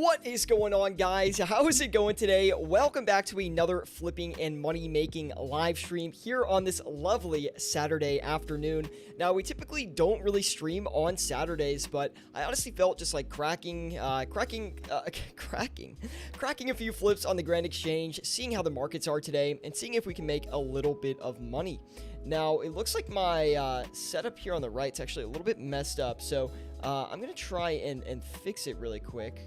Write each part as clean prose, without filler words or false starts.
What is going on, guys? How is it going today? Welcome back to another flipping and money making live stream here on this lovely Saturday afternoon. Now, we typically don't really stream on Saturdays, but I honestly felt just like cracking a few flips on the Grand Exchange, seeing how the markets are today, and seeing if we can make a little bit of money. Now, it looks like my setup here on the right is actually a little bit messed up, so I'm going to try and fix it really quick.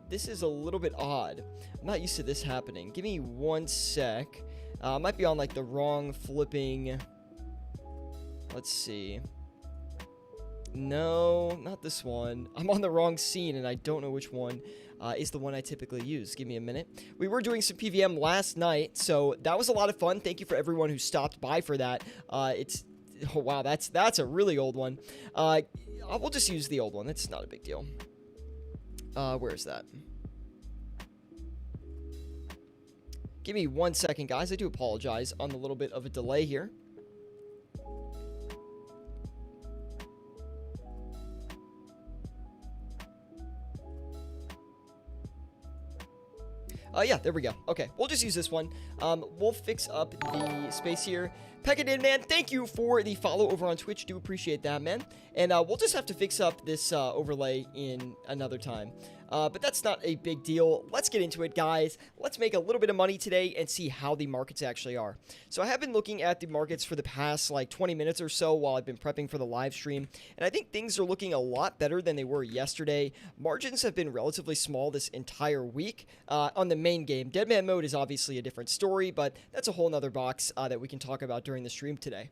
This is a little bit odd. I'm not used to this happening. Give me one sec. I might be on like the wrong flipping. Let's see. No, not this one. I'm on the wrong scene and I don't know which one is the one I typically use. Give me a minute. We were doing some PVM last night, so that was a lot of fun. Thank you for everyone who stopped by for that. Oh wow, that's a really old one. We'll just use the old one. It's not a big deal. Where is that? Give me one second, guys. I do apologize on the little bit of a delay here. Yeah, there we go. Okay, we'll just use this one. We'll fix up the space here. Pegadin, man, thank you for the follow over on Twitch. Do appreciate that, man. And we'll just have to fix up this overlay in another time. But that's not a big deal. Let's get into it, guys. Let's make a little bit of money today and see how the markets actually are. So I have been looking at the markets for the past like 20 minutes or so while I've been prepping for the live stream, and I think things are looking a lot better than they were yesterday. Margins have been relatively small this entire week on the main game. Deadman mode is obviously a different story, but that's a whole nother box that we can talk about during the stream today.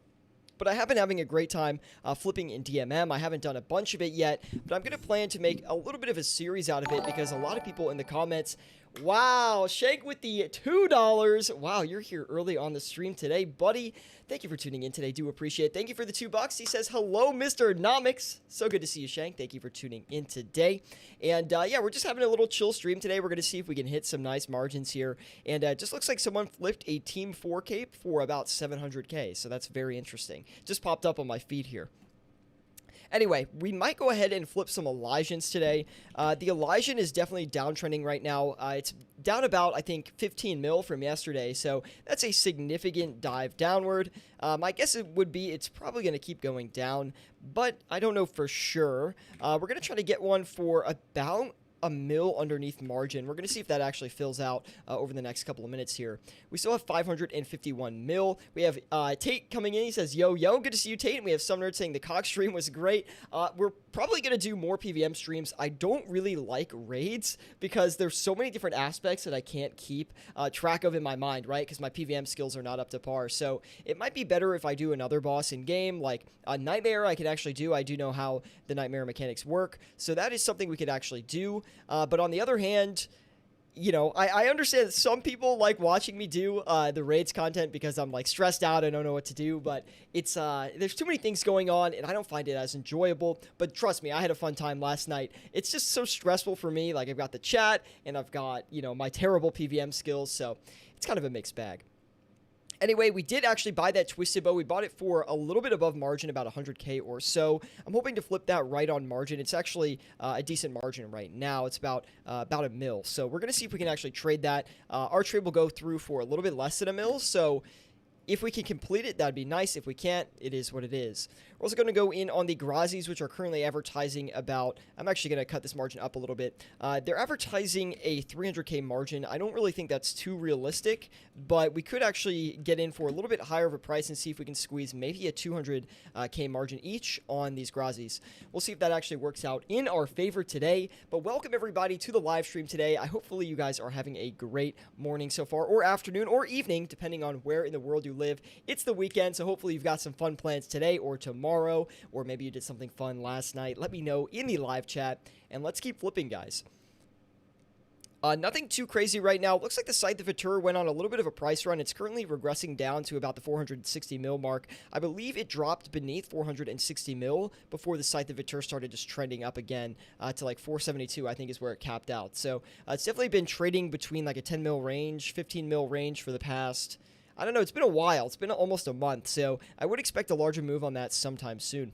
But I have been having a great time flipping in DMM. I haven't done a bunch of it yet, but I'm going to plan to make a little bit of a series out of it because a lot of people in the comments... Wow, Shank with the $2. Wow, you're here early on the stream today, buddy. Thank you for tuning in today. Do appreciate it. Thank you for the $2. He says, hello, Mr. Nomics. So good to see you, Shank. Thank you for tuning in today. And yeah, we're just having a little chill stream today. We're going to see if we can hit some nice margins here. And it just looks like someone flipped a Team 4 cape for about 700K. So that's very interesting. Just popped up on my feed here. Anyway, we might go ahead and flip some Elysians today. The Elysian is definitely downtrending right now. It's down about, I think, 15 mil from yesterday, so that's a significant dive downward. My guess it would be it's probably going to keep going down, but I don't know for sure. We're going to try to get one for about a mil underneath margin. We're going to see if that actually fills out over the next couple of minutes here. We still have 551 mil. We have Tate coming in. He says, yo, good to see you, Tate. And we have some nerd saying the cock stream was great. We're probably going to do more PVM streams. I don't really like raids because there's so many different aspects that I can't keep track of in my mind, right? Because my PVM skills are not up to par. So it might be better if I do another boss in game, like a Nightmare I could actually do. I do know how the Nightmare mechanics work. So that is something we could actually do. But on the other hand, you know, I understand that some people like watching me do the raids content because I'm like stressed out. I don't know what to do, but it's there's too many things going on and I don't find it as enjoyable. But trust me, I had a fun time last night. It's just so stressful for me. Like I've got the chat and I've got, you know, my terrible PVM skills. So it's kind of a mixed bag. Anyway, we did actually buy that Twisted Bow. We bought it for a little bit above margin, about 100K or so. I'm hoping to flip that right on margin. It's actually a decent margin right now. It's about a mil. So we're going to see if we can actually trade that. Our trade will go through for a little bit less than a mil. So if we can complete it, that'd be nice. If we can't, it is what it is. We're also going to go in on the Grazis, which are currently advertising about... I'm actually going to cut this margin up a little bit. They're advertising a 300K margin. I don't really think that's too realistic, but we could actually get in for a little bit higher of a price and see if we can squeeze maybe a 200K margin each on these Grazis. We'll see if that actually works out in our favor today. But welcome, everybody, to the live stream today. Hopefully you guys are having a great morning so far, or afternoon, or evening, depending on where in the world you live. It's the weekend, so hopefully you've got some fun plans today or tomorrow, or maybe you did something fun last night. Let me know in the live chat, and let's keep flipping, guys. Nothing too crazy right now. Looks like the Scythe of Vitur went on a little bit of a price run. It's currently regressing down to about the 460 mil mark. I believe it dropped beneath 460 mil before the Scythe of Vitur started just trending up again to like 472, I think is where it capped out. So it's definitely been trading between like a 10 mil range, 15 mil range for the past... I don't know, it's been a while. It's been almost a month, so I would expect a larger move on that sometime soon.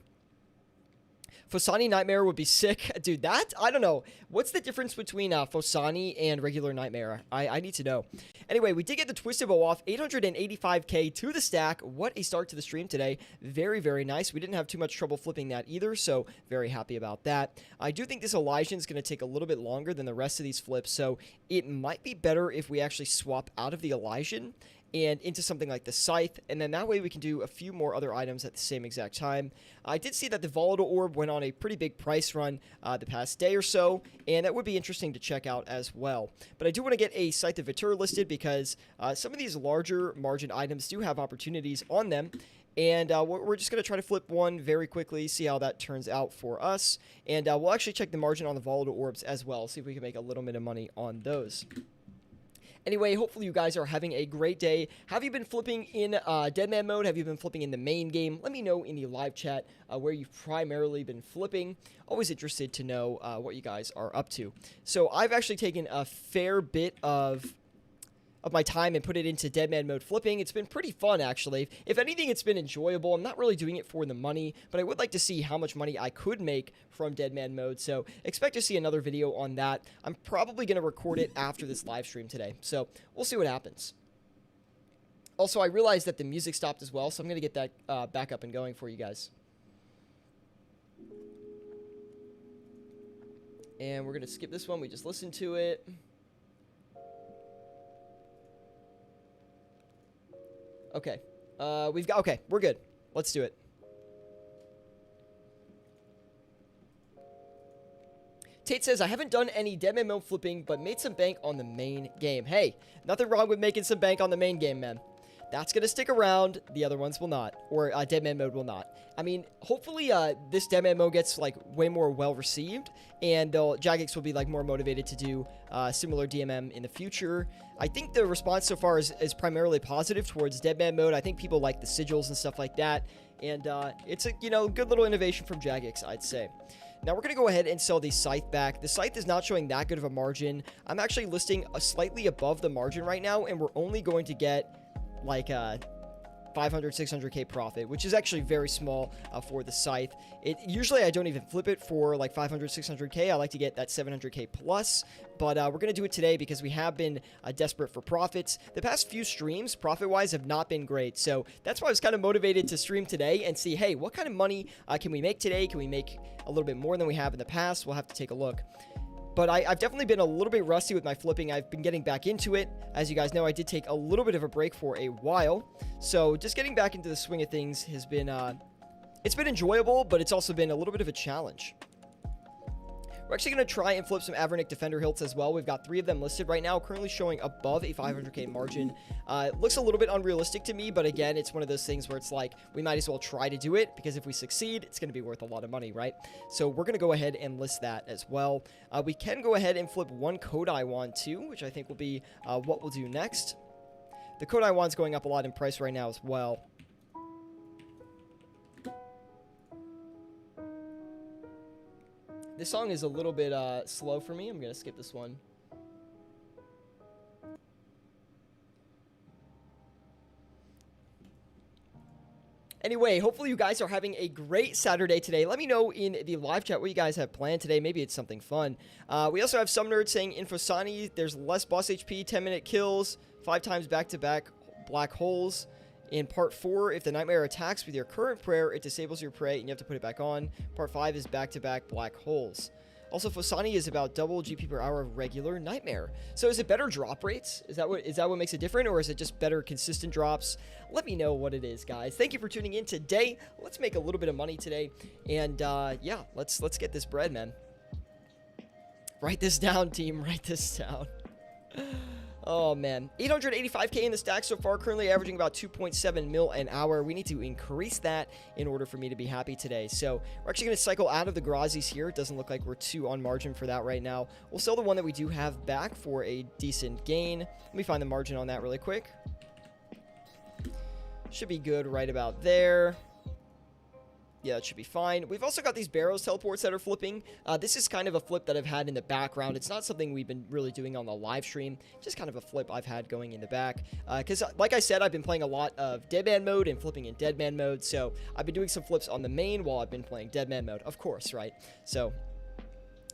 Fosani Nightmare would be sick. Dude, that, I don't know. What's the difference between Fosani and regular Nightmare? I need to know. Anyway, we did get the Twisted Bow off. 885k to the stack. What a start to the stream today. Very, very nice. We didn't have too much trouble flipping that either, so very happy about that. I do think this Elysian is going to take a little bit longer than the rest of these flips, so it might be better if we actually swap out of the Elysian and into something like the Scythe, and then that way we can do a few more other items at the same exact time. I did see that the Volatile Orb went on a pretty big price run the past day or so, and that would be interesting to check out as well. But I do want to get a Scythe of Vitur listed because some of these larger margin items do have opportunities on them, and we're just going to try to flip one very quickly, see how that turns out for us, and we'll actually check the margin on the Volatile Orbs as well, see if we can make a little bit of money on those. Anyway, hopefully you guys are having a great day. Have you been flipping in Deadman mode? Have you been flipping in the main game? Let me know in the live chat where you've primarily been flipping. Always interested to know what you guys are up to. So I've actually taken a fair bit of my time and put it into Deadman mode flipping. It's been pretty fun, actually. If anything, it's been enjoyable. I'm not really doing it for the money, but I would like to see how much money I could make from Deadman mode, so expect to see another video on that. I'm probably going to record it after this live stream today, so we'll see what happens. Also, I realized that the music stopped as well, so I'm going to get that back up and going for you guys. And we're going to skip this one. We just listened to it. Okay, okay, we're good. Let's do it. Tate says, I haven't done any Deadman mode flipping, but made some bank on the main game. Hey, nothing wrong with making some bank on the main game, man. That's going to stick around. The other ones will not. Or Deadman mode will not. I mean, hopefully this Deadman mode gets, like, way more well-received. And Jagex will be, like, more motivated to do similar DMM in the future. I think the response so far is primarily positive towards Deadman mode. I think people like the sigils and stuff like that. And it's a, good little innovation from Jagex, I'd say. Now we're going to go ahead and sell the Scythe back. The Scythe is not showing that good of a margin. I'm actually listing slightly above the margin right now, and we're only going to get like 500, 600k profit, which is actually very small for the Scythe. Usually I don't even flip it for like 500, 600k. I like to get that 700k plus, but we're going to do it today because we have been desperate for profits. The past few streams, profit-wise, have not been great, so that's why I was kind of motivated to stream today and see, hey, what kind of money can we make today? Can we make a little bit more than we have in the past? We'll have to take a look. But I've definitely been a little bit rusty with my flipping. I've been getting back into it. As you guys know, I did take a little bit of a break for a while. So just getting back into the swing of things has been, it's been enjoyable, but it's also been a little bit of a challenge. We're actually going to try and flip some Avernic Defender hilts as well. We've got 3 of them listed right now, currently showing above a 500k margin. It looks a little bit unrealistic to me, but again, it's one of those things where it's like, we might as well try to do it, because if we succeed, it's going to be worth a lot of money, right? So we're going to go ahead and list that as well. We can go ahead and flip 1 Kodai wand too, which I think will be what we'll do next. The Kodai wand's going up a lot in price right now as well. This song is a little bit slow for me. I'm going to skip this one. Anyway, hopefully you guys are having a great Saturday today. Let me know in the live chat what you guys have planned today. Maybe it's something fun. We also have some nerds saying Infosani, there's less boss HP, 10-minute kills, 5 times back-to-back black holes. In part 4, if the Nightmare attacks with your current prayer, it disables your prey and you have to put it back on. Part 5 is back-to-back black holes. Also, Fosani is about double GP per hour of regular Nightmare. So is it better drop rates? Is that what makes it different, or is it just better consistent drops? Let me know what it is, guys. Thank you for tuning in today. Let's make a little bit of money today, and yeah, let's get this bread, man. Write this down, team. Write this down. Oh, man. 885k in the stack so far, currently averaging about 2.7 mil an hour. We need to increase that in order for me to be happy today. So we're actually going to cycle out of the Grazis here. It doesn't look like we're too on margin for that right now. We'll sell the one that we do have back for a decent gain. Let me find the margin on that really quick. Should be good right about there. Yeah, that should be fine. We've also got these Barrows teleports that are flipping. This is kind of a flip that I've had in the background. It's not something we've been really doing on the live stream. Just kind of a flip I've had going in the back. Because, like I said, I've been playing a lot of Deadman mode and flipping in Deadman mode. So I've been doing some flips on the main while I've been playing Deadman mode. Of course, right? So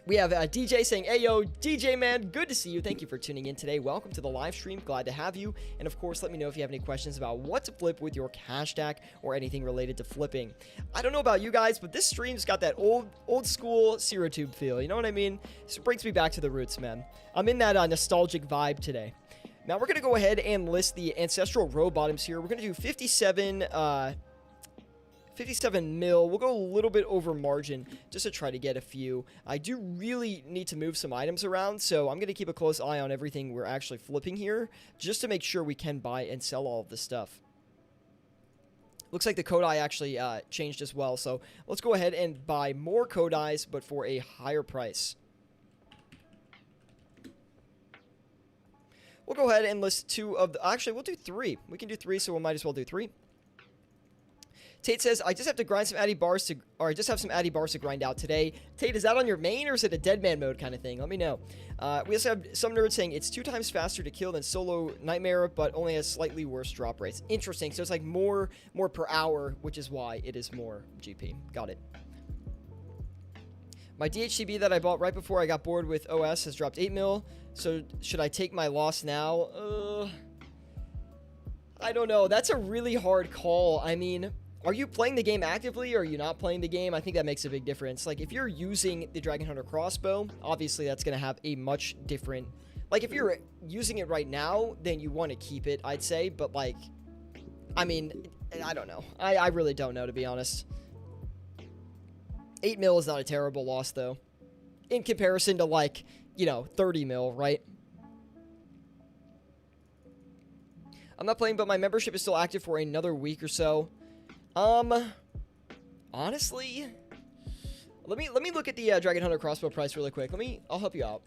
we have DJ saying, "Hey, yo, DJ, man, good to see you. Thank you for tuning in today. Welcome to the live stream. Glad to have you. And, of course, let me know if you have any questions about what to flip with your cash stack or anything related to flipping. I don't know about you guys, but this stream's got that old school SeroTube feel. You know what I mean? It brings me back to the roots, man. I'm in that nostalgic vibe today. Now, we're going to go ahead and list the Ancestral Row Bottoms here. We're going to do 57 mil. We'll go a little bit over margin just to try to get a few. I do really need to move some items around, so I'm going to keep a close eye on everything we're actually flipping here just to make sure we can buy and sell all of this stuff. Looks like the Kodai actually changed as well, so let's go ahead and buy more Kodais, but for a higher price. We'll go ahead and list two of the... Actually, we'll do three. We can do three, so we might as well do three. Tate says, I just have to grind some Addy bars to, or I just have some Addy bars to grind out today. Tate, is that on your main or is it a Deadman mode kind of thing? Let me know. We also have some nerds saying it's 2 times faster to kill than solo Nightmare, but only has slightly worse drop rates. Interesting. So it's like more per hour, which is why it is more GP. Got it. My DHCB that I bought right before I got bored with OS has dropped 8 mil. So should I take my loss now? I don't know. That's a really hard call. I mean... Are you playing the game actively or are you not playing the game? I think that makes a big difference. Like, if you're using the Dragon Hunter crossbow, obviously that's going to have a much different... Like, if you're using it right now, then you want to keep it, I'd say. But, like, I mean, I don't know. I really don't know, to be honest. 8 mil is not a terrible loss, though. In comparison to, like, you know, 30 mil, right? I'm not playing, but my membership is still active for another week or so. Honestly, let me look at the Dragon Hunter crossbow price really quick. I'll help you out.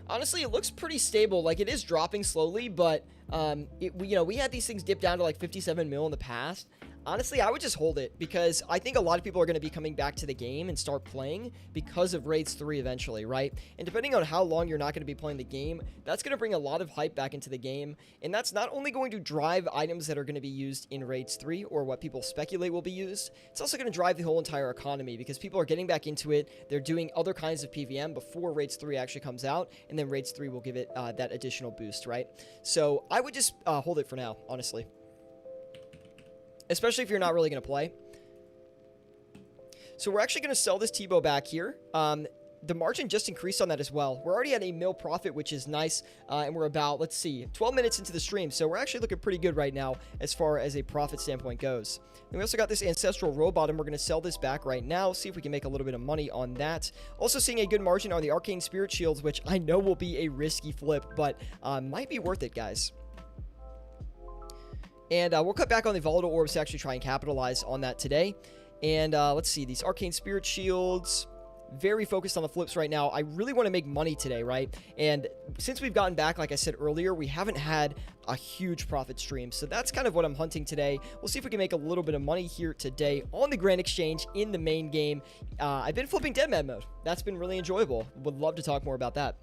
Honestly, it looks pretty stable. Like, it is dropping slowly, but we had these things dip down to like 57 mil in the past. Honestly, I would just hold it because I think a lot of people are going to be coming back to the game and start playing because of Raids 3 eventually, right? And depending on how long you're not going to be playing the game, that's going to bring a lot of hype back into the game. And that's not only going to drive items that are going to be used in Raids 3 or what people speculate will be used, it's also going to drive the whole entire economy because people are getting back into it. They're doing other kinds of PVM before Raids 3 actually comes out, and then Raids 3 will give it that additional boost, right? So I would just hold it for now, honestly. Especially if you're not really going to play. So we're actually going to sell this T-Bow back here. The margin just increased on that as well. We're already at a mil profit, which is nice. And we're about, let's see, 12 minutes into the stream. So we're actually looking pretty good right now as far as a profit standpoint goes. And we also got this Ancestral Robot, and we're going to sell this back right now. See if we can make a little bit of money on that. Also seeing a good margin on the Arcane Spirit Shields, which I know will be a risky flip, but might be worth it, guys. And we'll cut back on the Volatile Orbs to actually try and capitalize on that today. And let's see, these Arcane Spirit Shields, very focused on the flips right now. I really want to make money today, right? And since we've gotten back, like I said earlier, we haven't had a huge profit stream. So that's kind of what I'm hunting today. We'll see if we can make a little bit of money here today on the Grand Exchange in the main game. I've been flipping Deadman mode. That's been really enjoyable. Would love to talk more about that.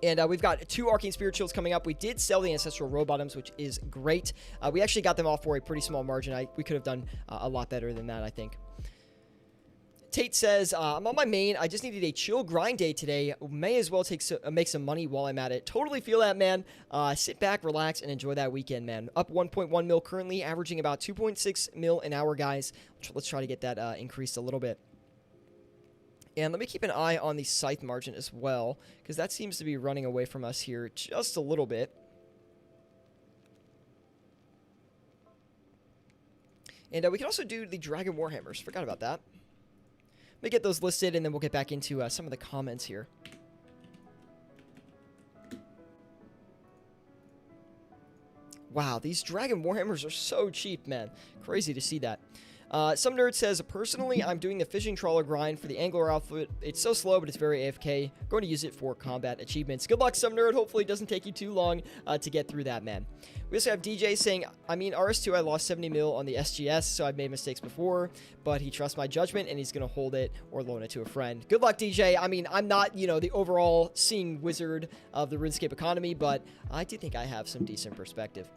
And we've got 2 Arcane Spirit Shields coming up. We did sell the Ancestral Row Bottoms, which is great. We actually got them off for a pretty small margin. We could have done a lot better than that, I think. Tate says, I'm on my main. I just needed a chill grind day today. May as well make some money while I'm at it. Totally feel that, man. Sit back, relax, and enjoy that weekend, man. Up 1.1 mil currently, averaging about 2.6 mil an hour, guys. Let's try to get that increased a little bit. And let me keep an eye on the Scythe margin as well, because that seems to be running away from us here just a little bit. And we can also do the Dragon Warhammers. Forgot about that. Let me get those listed, and then we'll get back into some of the comments here. Wow, these Dragon Warhammers are so cheap, man. Crazy to see that. Some nerd says, personally, I'm doing the fishing trawler grind for the angler outfit. It's so slow, but it's very AFK. Going to use it for combat achievements. Good luck, some nerd. Hopefully it doesn't take you too long to get through that, man. We also have DJ saying, I mean, RS2, I lost 70 mil on the SGS, so I've made mistakes before, but he trusts my judgment, and he's going to hold it or loan it to a friend. Good luck, DJ. I mean, I'm not, you know, the overall seeing wizard of the RuneScape economy, but I do think I have some decent perspective.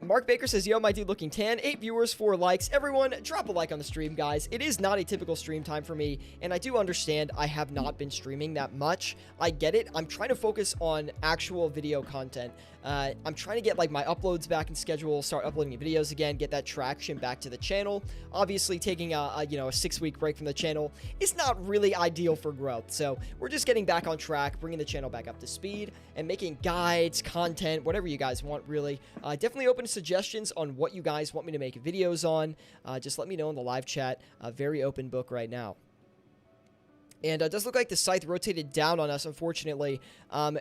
Mark Baker says, yo, my dude looking tan. 8 viewers, 4 likes. Everyone, drop a like on the stream, guys. It is not a typical stream time for me, and I do understand I have not been streaming that much. I get it. I'm trying to focus on actual video content. I'm trying to get, like, my uploads back in schedule, start uploading videos again, get that traction back to the channel. Obviously, taking a 6-week break from the channel is not really ideal for growth. So we're just getting back on track, bringing the channel back up to speed, and making guides, content, whatever you guys want, really. Definitely open to suggestions on what you guys want me to make videos on. Just let me know in the live chat. Very open book right now. And it does look like the scythe rotated down on us, unfortunately.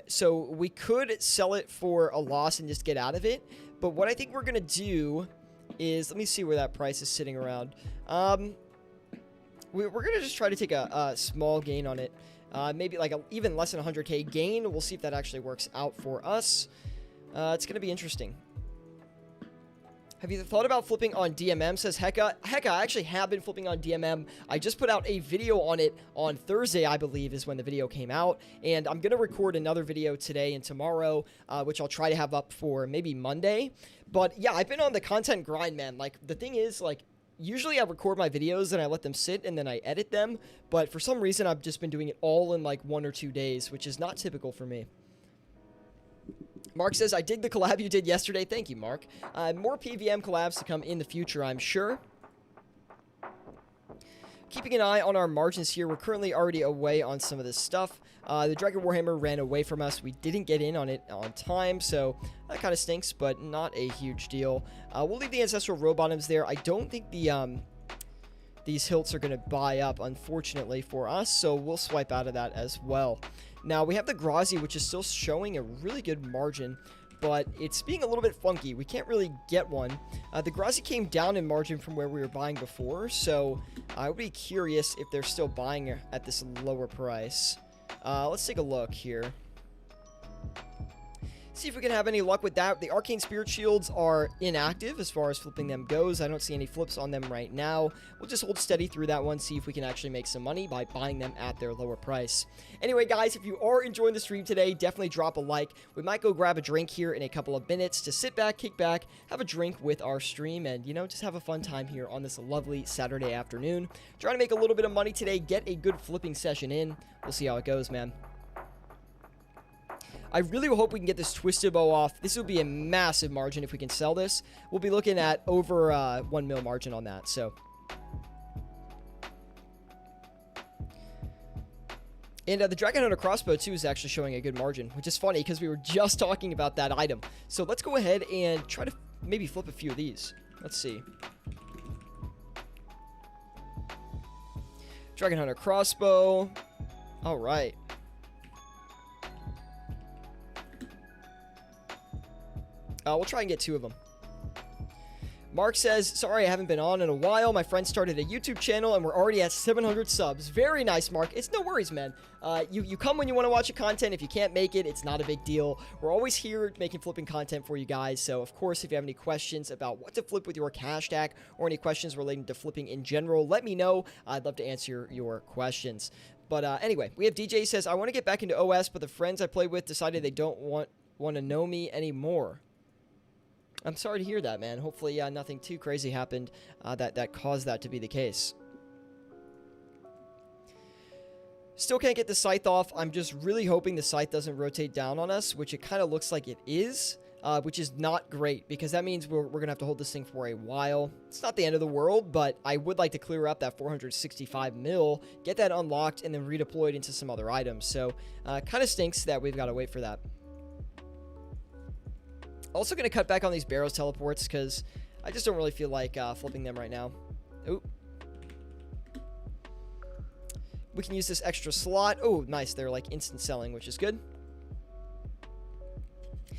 So we could sell it for a loss and just get out of it. But what I think we're going to do is, let me see where that price is sitting around. We're going to just try to take a small gain on it. Maybe like even less than 100k gain. We'll see if that actually works out for us. It's going to be interesting. Have you thought about flipping on DMM, says Hecka. Hecka, I actually have been flipping on DMM. I just put out a video on it on Thursday, I believe, is when the video came out. And I'm going to record another video today and tomorrow, which I'll try to have up for maybe Monday. But yeah, I've been on the content grind, man. Like, the thing is, like, usually I record my videos and I let them sit and then I edit them. But for some reason, I've just been doing it all in like 1 or 2 days, which is not typical for me. Mark says, I dig the collab you did yesterday. Thank you, Mark. More PVM collabs to come in the future, I'm sure. Keeping an eye on our margins here. We're currently already away on some of this stuff. The Dragon Warhammer ran away from us. We didn't get in on it on time, so that kind of stinks, but not a huge deal. We'll leave the Ancestral Row Bottoms there. I don't think these hilts are going to buy up, unfortunately, for us, so we'll swipe out of that as well. Now, we have the Grazi, which is still showing a really good margin, but it's being a little bit funky. We can't really get one. The Grazi came down in margin from where we were buying before, so I would be curious if they're still buying at this lower price. Let's take a look here. See if we can have any luck with that. The Arcane Spirit Shields are inactive as far as flipping them goes. I don't see any flips on them right now. We'll just hold steady through that one, see if we can actually make some money by buying them at their lower price. Anyway, guys, if you are enjoying the stream today, definitely drop a like. We might go grab a drink here in a couple of minutes to sit back, kick back, have a drink with our stream, and, you know, just have a fun time here on this lovely Saturday afternoon. Trying to make a little bit of money today, get a good flipping session in. We'll see how it goes, man. I really hope we can get this Twisted Bow off. This would be a massive margin if we can sell this. We'll be looking at over 1 mil margin on that, so. And the Dragon Hunter Crossbow, too, is actually showing a good margin, which is funny because we were just talking about that item. So let's go ahead and try to maybe flip a few of these. Let's see. Dragon Hunter Crossbow. All right. We'll try and get 2 of them. Mark says, sorry I haven't been on in a while. My friend started a YouTube channel and we're already at 700 subs. Very nice, Mark. It's no worries, man. You come when you want to watch the content. If you can't make it, it's not a big deal. We're always here making flipping content for you guys. So, of course, if you have any questions about what to flip with your cash stack or any questions relating to flipping in general, let me know. I'd love to answer your questions. But anyway, we have DJ says, I want to get back into OS, but the friends I play with decided they don't want to know me anymore. I'm sorry to hear that, man. Hopefully, nothing too crazy happened that caused that to be the case. Still can't get the scythe off. I'm just really hoping the scythe doesn't rotate down on us, which it kind of looks like it is, which is not great, because that means we're going to have to hold this thing for a while. It's not the end of the world, but I would like to clear up that 465 mil, get that unlocked, and then redeploy it into some other items. So, kind of stinks that we've got to wait for that. Also going to cut back on these Barrows teleports because I just don't really feel like flipping them right now. Ooh. We can use this extra slot. Oh, nice. They're like instant selling, which is good.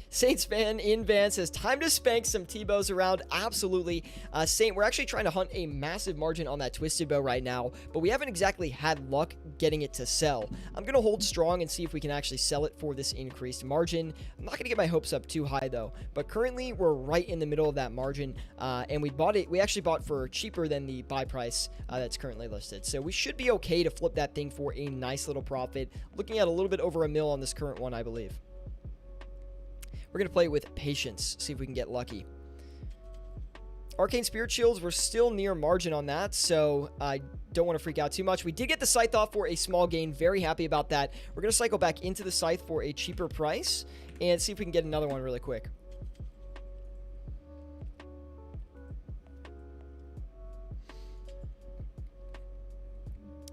Saints fan in Van says, time to spank some T-bows around. Absolutely. Saint, we're actually trying to hunt a massive margin on that twisted bow right now, but we haven't exactly had luck getting it to sell. I'm going to hold strong and see if we can actually sell it for this increased margin. I'm not going to get my hopes up too high though, but currently we're right in the middle of that margin, and we actually bought for cheaper than the buy price that's currently listed. So we should be okay to flip that thing for a nice little profit. Looking at a little bit over $1 million on this current one, I believe. We're going to play it with patience, see if we can get lucky. Arcane Spirit Shields, we're still near margin on that, so I don't want to freak out too much. We did get the Scythe off for a small gain. Very happy about that. We're going to cycle back into the Scythe for a cheaper price and see if we can get another one really quick.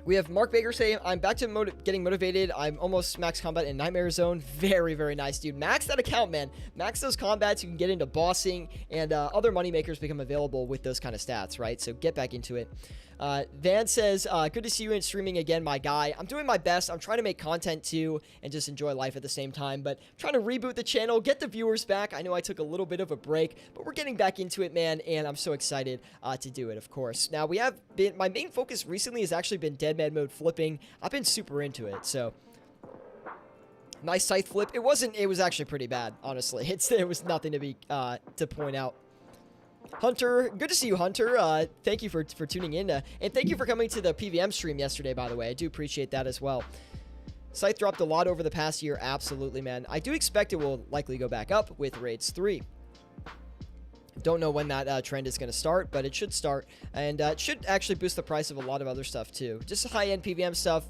We have Mark Baker say, I'm back to getting motivated. I'm almost max combat in Nightmare Zone. Very, very nice, dude. Max that account, man. Max those combats. You can get into bossing, and other moneymakers become available with those kind of stats, right? So get back into it. Van says, good to see you in streaming again, my guy. I'm doing my best. I'm trying to make content too and just enjoy life at the same time, but I'm trying to reboot the channel, get the viewers back. I know I took a little bit of a break, but we're getting back into it, man, and I'm so excited to do it, of course. Now, my main focus recently has actually been dead man mode flipping. I've been super into it, so nice Scythe flip. It was actually pretty bad, honestly. It was nothing to point out. Hunter, good to see you, Hunter. Thank you for tuning in, and thank you for coming to the PVM stream yesterday, by the way. I do appreciate that as well. Scythe dropped a lot over the past year. Absolutely, man. I do expect it will likely go back up with Raids 3. Don't know when that trend is going to start, but it should start, and it should actually boost the price of a lot of other stuff, too. Just high-end PVM stuff.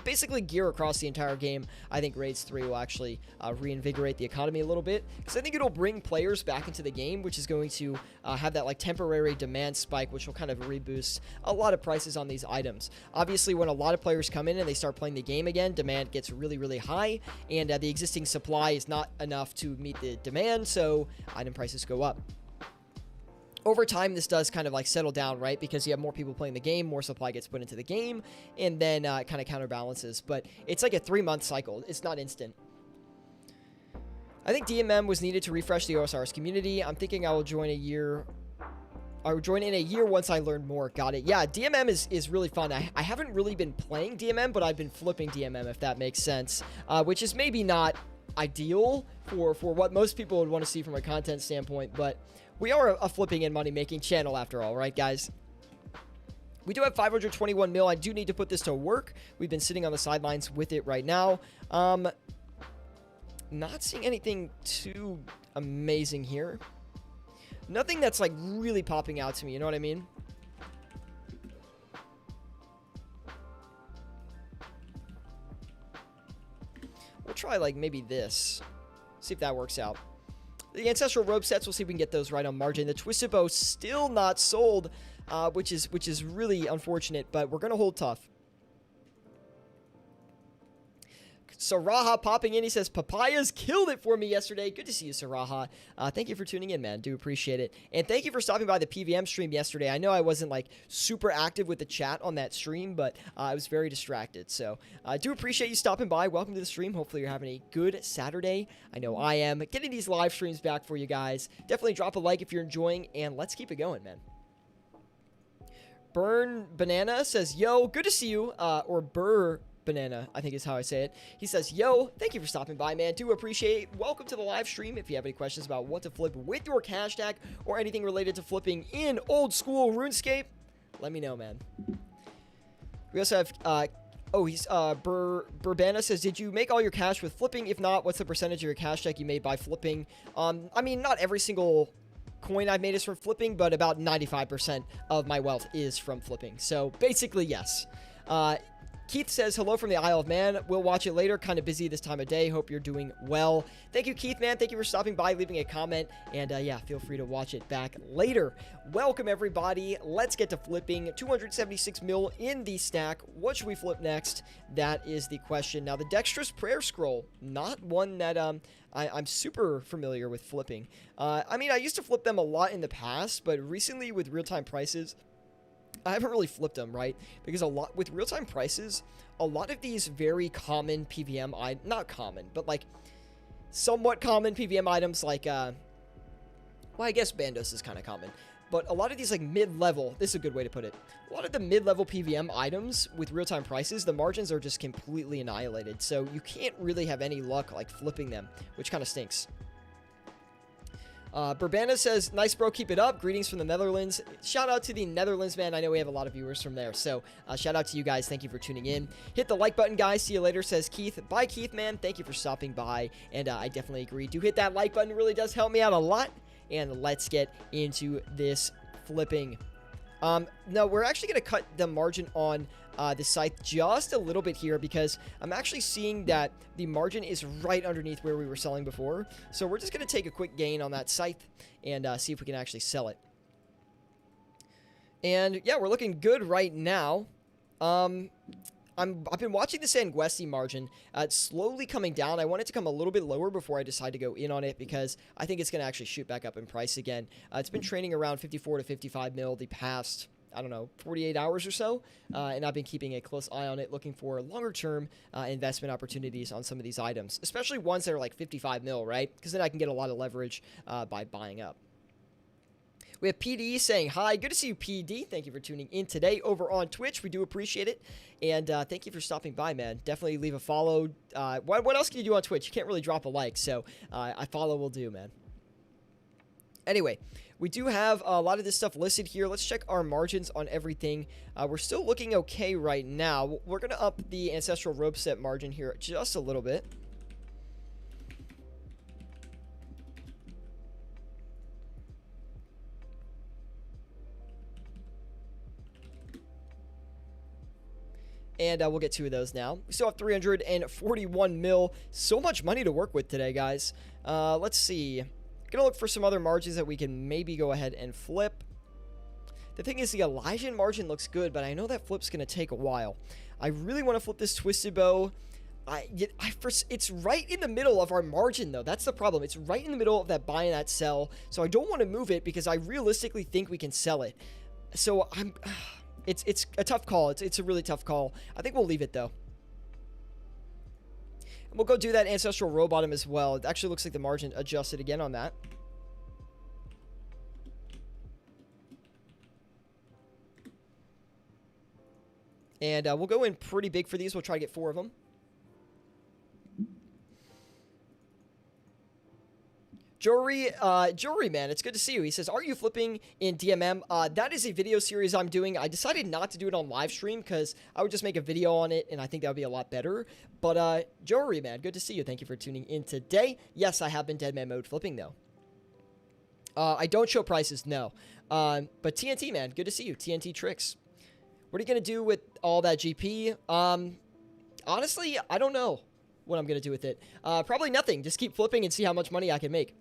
Basically gear across the entire game. I think Raids 3 will actually reinvigorate the economy a little bit, because I think it'll bring players back into the game, which is going to have that like temporary demand spike, which will kind of reboost a lot of prices on these items. Obviously, when a lot of players come in and they start playing the game again, demand gets really, really high, and the existing supply is not enough to meet the demand, so item prices go up. Over time, this does kind of like settle down, right? Because you have more people playing the game, more supply gets put into the game, and then it kind of counterbalances. But it's like a 3-month cycle. It's not instant. I think DMM was needed to refresh the OSRS community. I'm thinking I will join in a year once I learn more. Got it. Yeah, DMM is really fun. I haven't really been playing DMM, but I've been flipping DMM, if that makes sense, which is maybe not ideal for what most people would want to see from a content standpoint, but we are a flipping and money-making channel after all, right, guys? We do have 521 mil. I do need to put this to work. We've been sitting on the sidelines with it right now. Not seeing anything too amazing here. Nothing that's like really popping out to me, you know what I mean? We'll try like maybe this. See if that works out. The Ancestral Robe sets, we'll see if we can get those right on margin. The Twisted Bow still not sold, which is really unfortunate, but we're going to hold tough. Saraha popping in. He says, Papayas killed it for me yesterday. Good to see you, Saraha. Thank you for tuning in, man. Do appreciate it. And thank you for stopping by the PVM stream yesterday. I know I wasn't, like, super active with the chat on that stream, but I was very distracted. So I do appreciate you stopping by. Welcome to the stream. Hopefully you're having a good Saturday. I know I am. Getting these live streams back for you guys. Definitely drop a like if you're enjoying, and let's keep it going, man. Burn Banana says, yo, good to see you. Or Burr Banana, I think is how I say it. He says, yo, thank you for stopping by, man. Do appreciate it. Welcome to the live stream. If you have any questions about what to flip with your cash stack or anything related to flipping in old school RuneScape, let me know, man. We also have, Burbana says, did you make all your cash with flipping? If not, what's the percentage of your cash stack you made by flipping? I mean, not every single coin I've made is from flipping, but about 95% of my wealth is from flipping. So basically, yes. Keith says, hello from the Isle of Man. We'll watch it later. Kind of busy this time of day. Hope you're doing well. Thank you, Keith, man. Thank you for stopping by, leaving a comment. And yeah, feel free to watch it back later. Welcome, everybody. Let's get to flipping. 276 mil in the stack. What should we flip next? That is the question. Now, the Dexterous Prayer Scroll, not one that I'm super familiar with flipping. I mean, I used to flip them a lot in the past, but recently with real-time prices, I haven't really flipped them, right? Because with real-time prices, a lot of these very common PVM, not common, but like somewhat common PVM items like, well, I guess Bandos is kind of common. But a lot of these like mid-level, this is a good way to put it. A lot of the mid-level PVM items with real-time prices, the margins are just completely annihilated. So you can't really have any luck like flipping them, which kind of stinks. Burbana says, nice bro, keep it up. Greetings from the Netherlands. Shout out to the Netherlands, man. I know we have a lot of viewers from there. So shout out to you guys. Thank you for tuning in. Hit the like button, guys. See you later, says Keith. Bye, Keith, man. Thank you for stopping by. And I definitely agree. Do hit that like button. It really does help me out a lot. And let's get into this flipping. No, we're actually going to cut the margin on the scythe just a little bit here because I'm actually seeing that the margin is right underneath where we were selling before. So we're just going to take a quick gain on that scythe and see if we can actually sell it. And yeah, we're looking good right now. I've been watching the Sanguesti margin. It's slowly coming down. I want it to come a little bit lower before I decide to go in on it because I think it's going to actually shoot back up in price again. It's been trading around 54 to 55 mil the past, I don't know, 48 hours or so. And I've been keeping a close eye on it, looking for longer-term investment opportunities on some of these items, especially ones that are like 55 mil, right? Because then I can get a lot of leverage by buying up. We have PD saying hi. Good to see you, PD. Thank you for tuning in today over on Twitch. We do appreciate it. And thank you for stopping by, man. Definitely leave a follow. What else can you do on Twitch? You can't really drop a like, so a follow will do, man. Anyway, we do have a lot of this stuff listed here. Let's check our margins on everything. We're still looking okay right now. We're going to up the Ancestral Rope Set margin here just a little bit. And we'll get two of those now. We still have 341 mil. So much money to work with today, guys. Let's see. Gonna look for some other margins that we can maybe go ahead and flip. The thing is, the Elysian margin looks good, but I know that flip's gonna take a while. I really want to flip this Twisted Bow. It's right in the middle of our margin, though. That's the problem. It's right in the middle of that buy and that sell. So I don't want to move it because I realistically think we can sell it. So It's a tough call. It's a really tough call. I think we'll leave it, though. And we'll go do that Ancestral Row Bottom as well. It actually looks like the margin adjusted again on that. And we'll go in pretty big for these. We'll try to get 4 of them. Jory, man, it's good to see you. He says, are you flipping in DMM? That is a video series I'm doing. I decided not to do it on live stream because I would just make a video on it, and I think that would be a lot better. But, Jory, man, good to see you. Thank you for tuning in today. Yes, I have been Deadman Mode flipping, though. I don't show prices, no. But TNT, man, good to see you. TNT Tricks. What are you going to do with all that GP? Honestly, I don't know what I'm going to do with it. Probably nothing. Just keep flipping and see how much money I can make.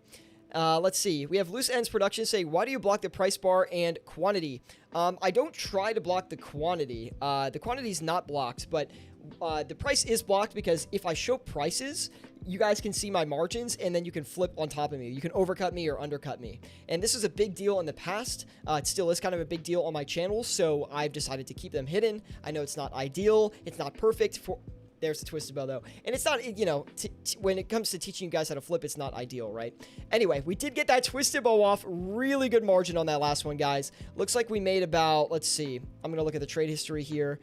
Let's see. We have Loose Ends Production saying, why do you block the price bar and quantity? I don't try to block the quantity. The quantity is not blocked, but the price is blocked because if I show prices, you guys can see my margins, and then you can flip on top of me. You can overcut me or undercut me. And this is a big deal in the past. It still is kind of a big deal on my channel, so I've decided to keep them hidden. I know it's not ideal. It's not perfect for... There's the Twisted Bow, though. And it's not, you know, when it comes to teaching you guys how to flip, it's not ideal, right? Anyway, we did get that Twisted Bow off. Really good margin on that last one, guys. Looks like we made about, let's see. I'm going to look at the trade history here.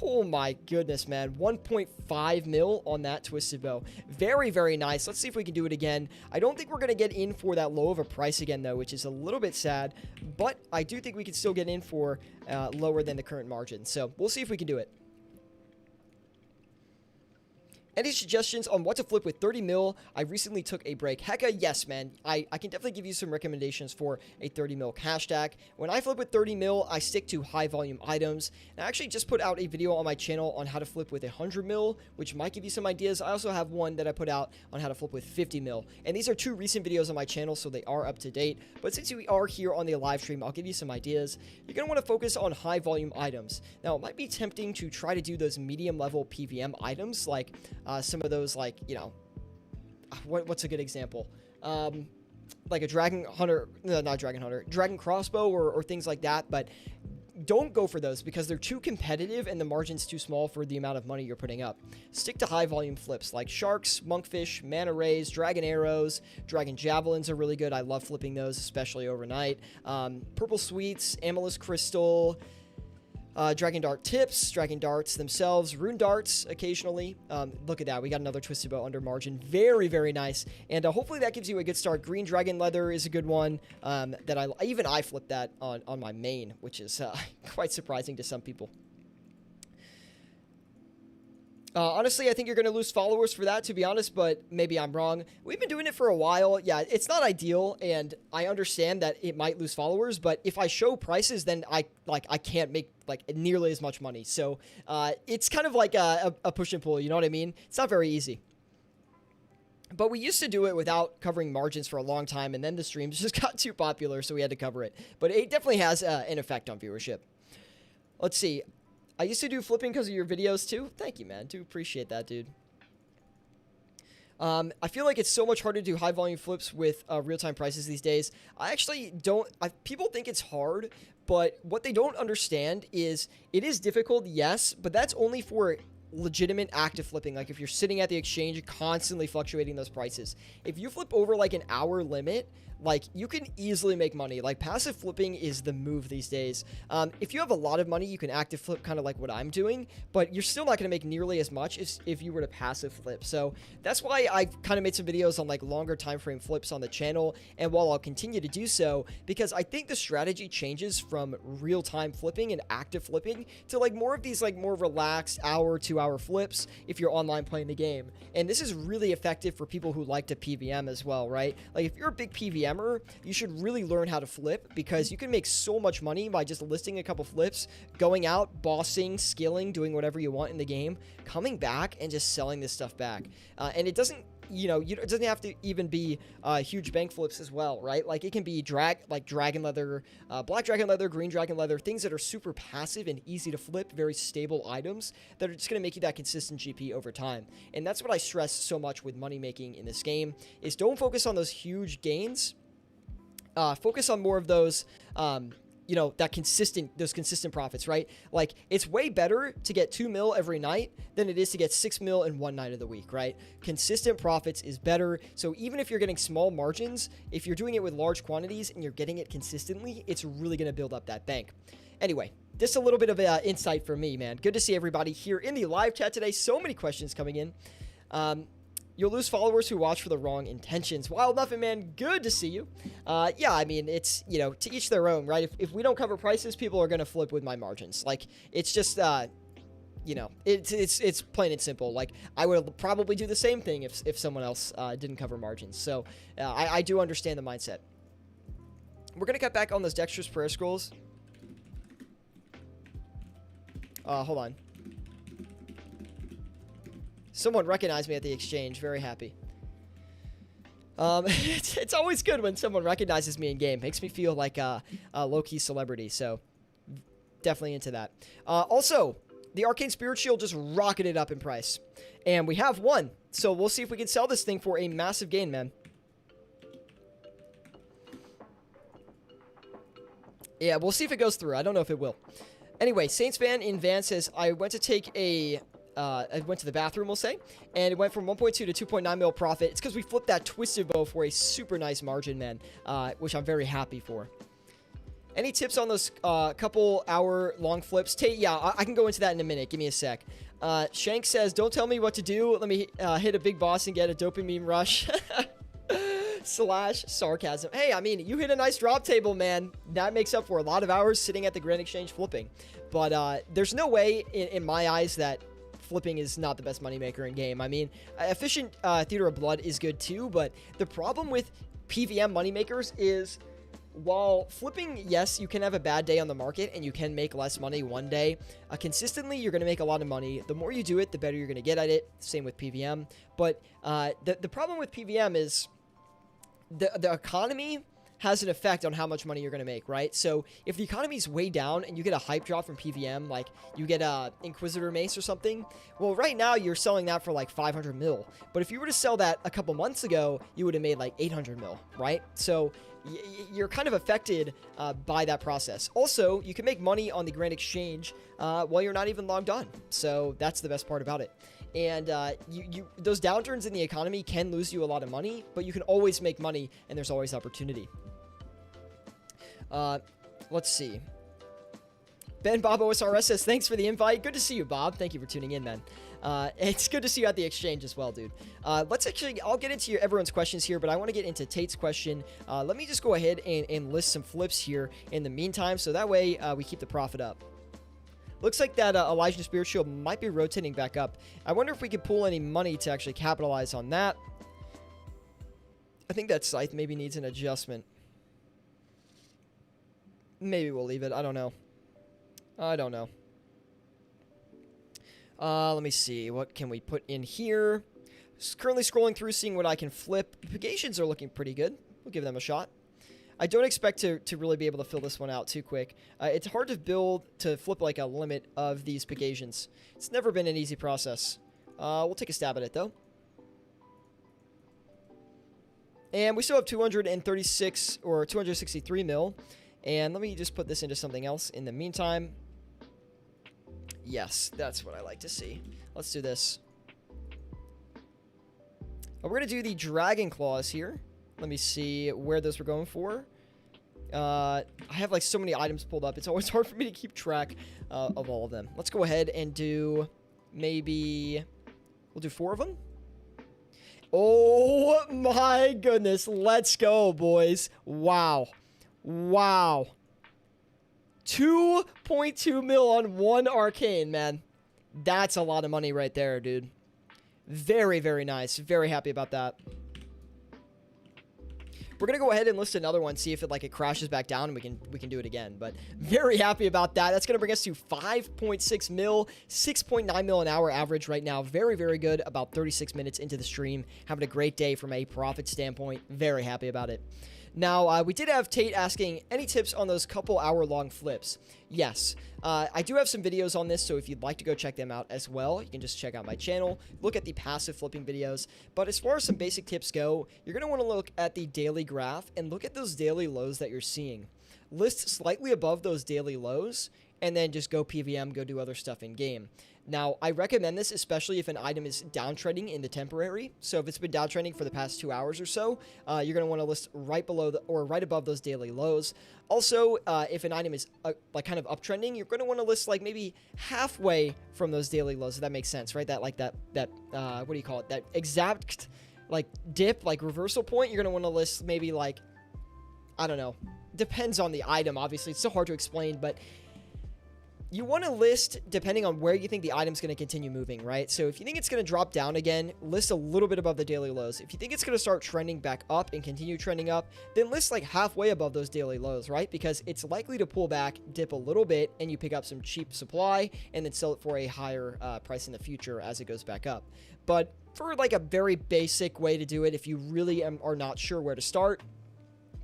Oh, my goodness, man. 1.5 mil on that Twisted Bow. Very, very nice. Let's see if we can do it again. I don't think we're going to get in for that low of a price again, though, which is a little bit sad. But I do think we can still get in for lower than the current margin. So we'll see if we can do it. Any suggestions on what to flip with 30 mil? I recently took a break. Hecka, yes, man. I can definitely give you some recommendations for a 30 mil cash stack. When I flip with 30 mil, I stick to high volume items. And I actually just put out a video on my channel on how to flip with 100 mil, which might give you some ideas. I also have one that I put out on how to flip with 50 mil. And these are 2 recent videos on my channel, so they are up to date. But since we are here on the live stream, I'll give you some ideas. You're going to want to focus on high volume items. Now, it might be tempting to try to do those medium level PVM items, like some of those, like, you know, what's a good example? Like a Dragon Hunter, no, not Dragon Hunter, Dragon Crossbow or things like that. But don't go for those because they're too competitive and the margin's too small for the amount of money you're putting up. Stick to high volume flips like sharks, monkfish, manta rays, dragon arrows, dragon javelins are really good. I love flipping those, especially overnight. Purple sweets, amethyst crystal, dragon dart tips, dragon darts themselves, rune darts occasionally. Look at that. We got another twisted bow under margin. Very, very nice. And hopefully that gives you a good start. Green dragon leather is a good one that I flipped that on my main, which is quite surprising to some people. Honestly, I think you're going to lose followers for that, to be honest, but maybe I'm wrong. We've been doing it for a while. Yeah, it's not ideal, and I understand that it might lose followers, but if I show prices, then I can't make nearly as much money. So it's kind of like a push and pull, you know what I mean? It's not very easy. But we used to do it without covering margins for a long time, and then the streams just got too popular, so we had to cover it. But it definitely has an effect on viewership. Let's see. I used to do flipping because of your videos too. Thank you, man. Do appreciate that, dude. I feel like it's so much harder to do high volume flips with real-time prices these days. I actually don't. People think it's hard, but what they don't understand is it is difficult, yes, but that's only for legitimate active flipping. Like if you're sitting at the exchange constantly fluctuating those prices. If you flip over like an hour limit, like you can easily make money. Like passive flipping is the move these days. If you have a lot of money, you can active flip kind of like what I'm doing, but you're still not going to make nearly as much as if you were to passive flip. So that's why I kind of made some videos on like longer time frame flips on the channel, and while I'll continue to do so, because I think the strategy changes from real-time flipping and active flipping to like more of these like more relaxed hour, 2-hour flips if you're online playing the game. And this is really effective for people who like to PVM as well, right? Like if you're a big PVMer, you should really learn how to flip, because you can make so much money by just listing a couple flips, going out, bossing, skilling, doing whatever you want in the game, coming back and just selling this stuff back. And it doesn't, it doesn't have to even be huge bank flips as well, right? Like it can be dragon leather, black dragon leather, green dragon leather, things that are super passive and easy to flip, very stable items that are just going to make you that consistent GP over time. And that's what I stress so much with money making in this game, is don't focus on those huge gains. Focus on more of those, those consistent profits, right? Like it's way better to get 2 mil every night than it is to get 6 mil in one night of the week, right? Consistent profits is better. So even if you're getting small margins, if you're doing it with large quantities and you're getting it consistently, it's really going to build up that bank. Anyway, just a little bit of insight from me, man. Good to see everybody here in the live chat today. So many questions coming in. You'll lose followers who watch for the wrong intentions. Wild Muffin Man, good to see you. Yeah, I mean, it's, to each their own, right? If we don't cover prices, people are going to flip with my margins. Like, it's just, it's plain and simple. Like, I would probably do the same thing if someone else didn't cover margins. So, I do understand the mindset. We're going to cut back on those dexterous prayer scrolls. Hold on. Someone recognized me at the exchange. Very happy. It's always good when someone recognizes me in game. Makes me feel like a low-key celebrity. So definitely into that. Also, the Arcane Spirit Shield just rocketed up in price. And we have one. So we'll see if we can sell this thing for a massive gain, man. Yeah, we'll see if it goes through. I don't know if it will. Anyway, Saints Van in Van says, I went to take a... I went to the bathroom, we'll say, and it went from 1.2 to 2.9 mil profit. It's because we flipped that twisted bow for a super nice margin, man, which I'm very happy for. Any tips on those couple hour long flips? Yeah, I can go into that in a minute. Give me a sec. Shank says, don't tell me what to do. Let me hit a big boss and get a dopamine rush. / sarcasm. Hey, I mean, you hit a nice drop table, man. That makes up for a lot of hours sitting at the Grand Exchange flipping. But there's no way in my eyes that flipping is not the best moneymaker in game. I mean, efficient Theater of Blood is good too, but the problem with PVM moneymakers is, while flipping, yes, you can have a bad day on the market and you can make less money one day. Consistently, you're going to make a lot of money. The more you do it, the better you're going to get at it. Same with PVM. But the problem with PVM is the economy has an effect on how much money you're going to make, right? So if the economy's way down and you get a hype drop from PVM, like you get a Inquisitor Mace or something, well, right now you're selling that for like 500 mil. But if you were to sell that a couple months ago, you would have made like 800 mil, right? So you're kind of affected by that process. Also, you can make money on the Grand Exchange while you're not even logged on. So that's the best part about it. And those downturns in the economy can lose you a lot of money, but you can always make money, and there's always opportunity. Let's see. Ben Bob OSRS says, thanks for the invite. Good to see you, Bob. Thank you for tuning in, man. It's good to see you at the exchange as well, dude. Let's actually, I'll get into everyone's questions here, but I want to get into Tate's question. Let me just go ahead and list some flips here in the meantime, so that way we keep the profit up. Looks like that Elijah Spirit Shield might be rotating back up. I wonder if we could pull any money to actually capitalize on that. I think that Scythe maybe needs an adjustment. Maybe we'll leave it. I don't know. I don't know. Let me see. What can we put in here? Just currently scrolling through, seeing what I can flip. Pagations are looking pretty good. We'll give them a shot. I don't expect to really be able to fill this one out too quick. It's hard to flip like a limit of these Pagations. It's never been an easy process. We'll take a stab at it, though. And we still have 236 or 263 mil. And let me just put this into something else in the meantime. Yes, that's what I like to see. Let's do this. We're going to do the Dragon Claws here. Let me see where those were going for. I have like so many items pulled up. It's always hard for me to keep track of all of them. Let's go ahead and do maybe... We'll do 4 of them. Oh my goodness. Let's go, boys. Wow. Wow. 2.2 mil on one Arcane, man. That's a lot of money right there, dude. Very, very nice. Very happy about that. We're going to go ahead and list another one, see if it crashes back down and we can do it again. But very happy about that. That's going to bring us to 5.6 mil, 6.9 mil an hour average right now. Very, very good. About 36 minutes into the stream. Having a great day from a profit standpoint. Very happy about it. Now, we did have Tate asking, any tips on those couple hour-long flips? Yes. I do have some videos on this, so if you'd like to go check them out as well, you can just check out my channel, look at the passive flipping videos. But as far as some basic tips go, you're going to want to look at the daily graph and look at those daily lows that you're seeing. List slightly above those daily lows, and then just go PVM, go do other stuff in-game. Now, I recommend this, especially if an item is downtrending in the temporary. So if it's been downtrending for the past 2 hours or so, you're going to want to list right below or right above those daily lows. Also, if an item is kind of uptrending, you're going to want to list maybe halfway from those daily lows, if that makes sense, right? That what do you call it? That exact dip, reversal point. You're going to want to list maybe I don't know. Depends on the item, obviously. It's so hard to explain, but you want to list depending on where you think the item's going to continue moving, right? So if you think it's going to drop down again, list a little bit above the daily lows. If you think it's going to start trending back up and continue trending up, then list halfway above those daily lows, right? Because it's likely to pull back, dip a little bit, and you pick up some cheap supply and then sell it for a higher price in the future as it goes back up. But for a very basic way to do it, if you really are not sure where to start,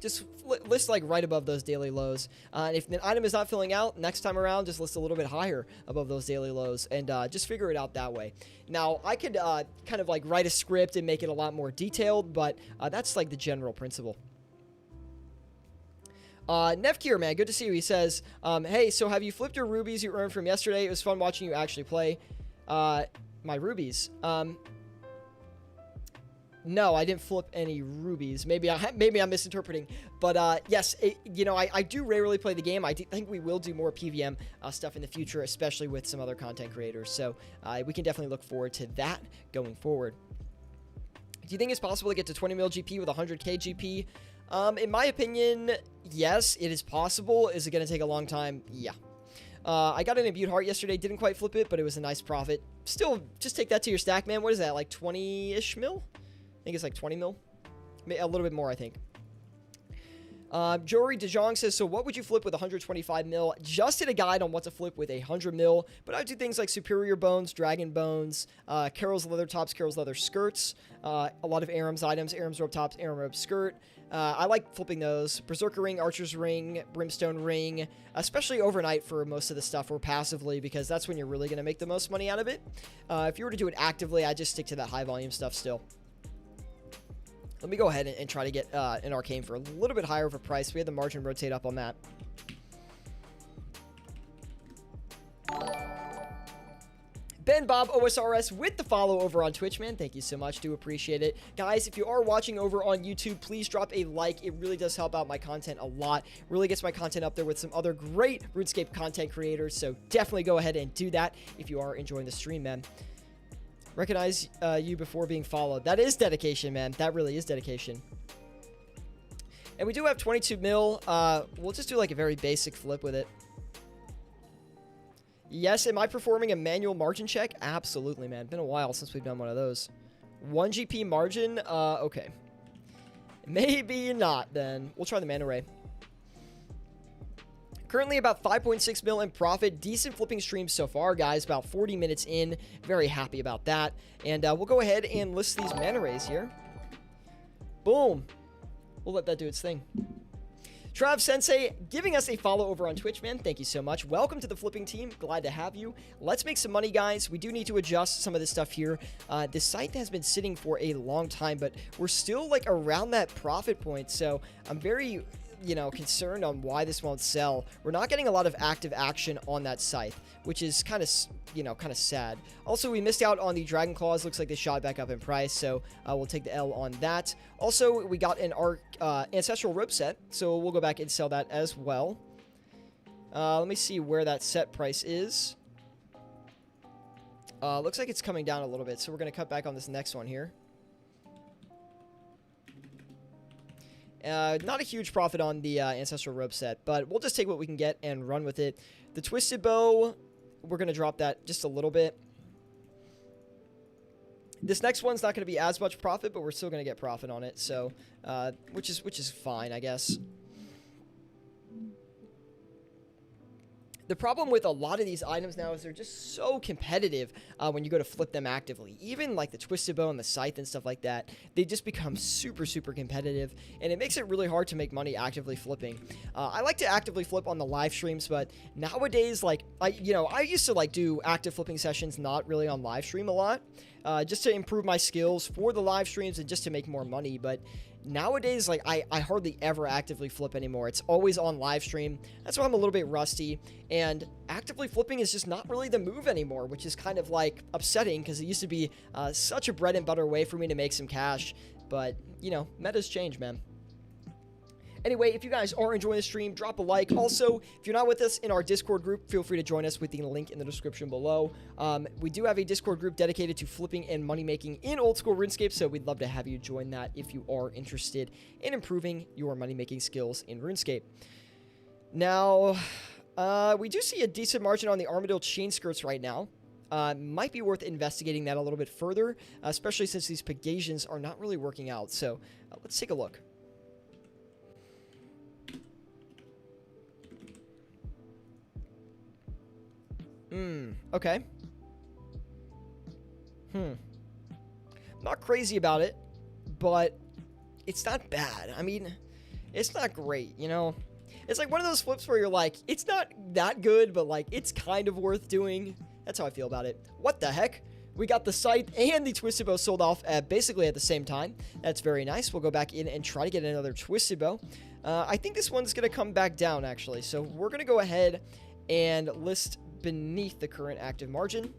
just list right above those daily lows. And if the item is not filling out, next time around, just list a little bit higher above those daily lows and just figure it out that way. Now, I could kind of write a script and make it a lot more detailed, but that's the general principle. Nevkir, man, good to see you. He says, hey, so have you flipped your rubies you earned from yesterday? It was fun watching you actually play. My rubies. No, I didn't flip any rubies. Maybe I'm misinterpreting. But yes, I do rarely play the game. I think we will do more PVM stuff in the future, especially with some other content creators. So we can definitely look forward to that going forward. Do you think it's possible to get to 20 mil GP with 100k GP? In my opinion, yes, it is possible. Is it going to take a long time? Yeah. I got an imbued heart yesterday. Didn't quite flip it, but it was a nice profit. Still, just take that to your stack, man. What is that, 20-ish mil? I think it's 20 mil. A little bit more, I think. Jory DeJong says, so what would you flip with 125 mil? Just did a guide on what to flip with 100 mil, but I do things like Superior Bones, Dragon Bones, Carol's Leather Tops, Carol's Leather Skirts, a lot of Aram's items, Aram's Robe Tops, Aram Robe Skirt. I like flipping those. Berserker Ring, Archer's Ring, Brimstone Ring, especially overnight for most of the stuff, or passively, because that's when you're really going to make the most money out of it. If you were to do it actively, I just stick to that high volume stuff still. Let me go ahead and try to get an Arcane for a little bit higher of a price. We had the margin rotate up on that. Ben Bob OSRS with the follow over on Twitch, man. Thank you so much. Do appreciate it. Guys, if you are watching over on YouTube, please drop a like. It really does help out my content a lot. Really gets my content up there with some other great RuneScape content creators. So definitely go ahead and do that if you are enjoying the stream, man. Recognize you before being followed. That is dedication, man. That really is dedication. And we do have 22 mil. We'll just do like a very basic flip with it. Yes, am I performing a manual margin check? Absolutely, man. Been a while since we've done one of those. 1 GP margin? Okay. Maybe not, then. We'll try the mana ray. Currently about 5.6 mil in profit. Decent flipping streams so far, guys. About 40 minutes in. Very happy about that. And we'll go ahead and list these mana rays here. Boom. We'll let that do its thing. Trav Sensei giving us a follow over on Twitch, man. Thank you so much. Welcome to the flipping team. Glad to have you. Let's make some money, guys. We do need to adjust some of this stuff here. This site has been sitting for a long time, but we're still like around that profit point. So I'm very, concerned on why this won't sell. We're not getting a lot of active action on that site, which is kind of sad. Also, we missed out on the Dragon Claws. Looks like they shot back up in price, so we'll take the L on that. Also, we got an Ancestral Rope set, so we'll go back and sell that as well. Let me see where that set price is. Looks like it's coming down a little bit, so we're going to cut back on this next one here. Not a huge profit on the Ancestral Rope set, but we'll just take what we can get and run with it. The Twisted Bow, we're going to drop that just a little bit. This next one's not going to be as much profit, but we're still going to get profit on it, so which is fine, I guess. The problem with a lot of these items now is they're just so competitive when you go to flip them actively. Even like the Twisted Bow and the Scythe and stuff like that, they just become super, super competitive, and it makes it really hard to make money actively flipping. I like to actively flip on the live streams, but nowadays, like, I used to like do active flipping sessions not really on live stream a lot, just to improve my skills for the live streams and just to make more money, but nowadays, like, I hardly ever actively flip anymore. It's always on live stream. That's why I'm a little bit rusty. And actively flipping is just not really the move anymore, which is kind of, like, upsetting because it used to be such a bread and butter way for me to make some cash. But, metas change, man. Anyway, if you guys are enjoying the stream, drop a like. Also, if you're not with us in our Discord group, feel free to join us with the link in the description below. We do have a Discord group dedicated to flipping and money making in old school RuneScape, so we'd love to have you join that if you are interested in improving your money making skills in RuneScape. Now, we do see a decent margin on the Armadillo chain skirts right now. Might be worth investigating that a little bit further, especially since these Pegasians are not really working out. So let's take a look. Okay. Not crazy about it, but it's not bad. I mean, it's not great, It's like one of those flips where you're like, it's not that good, but like, it's kind of worth doing. That's how I feel about it. What the heck? We got the Scythe and the Twisted Bow sold off basically at the same time. That's very nice. We'll go back in and try to get another Twisted Bow. I think this one's going to come back down, actually. So we're going to go ahead and list beneath the current active margin.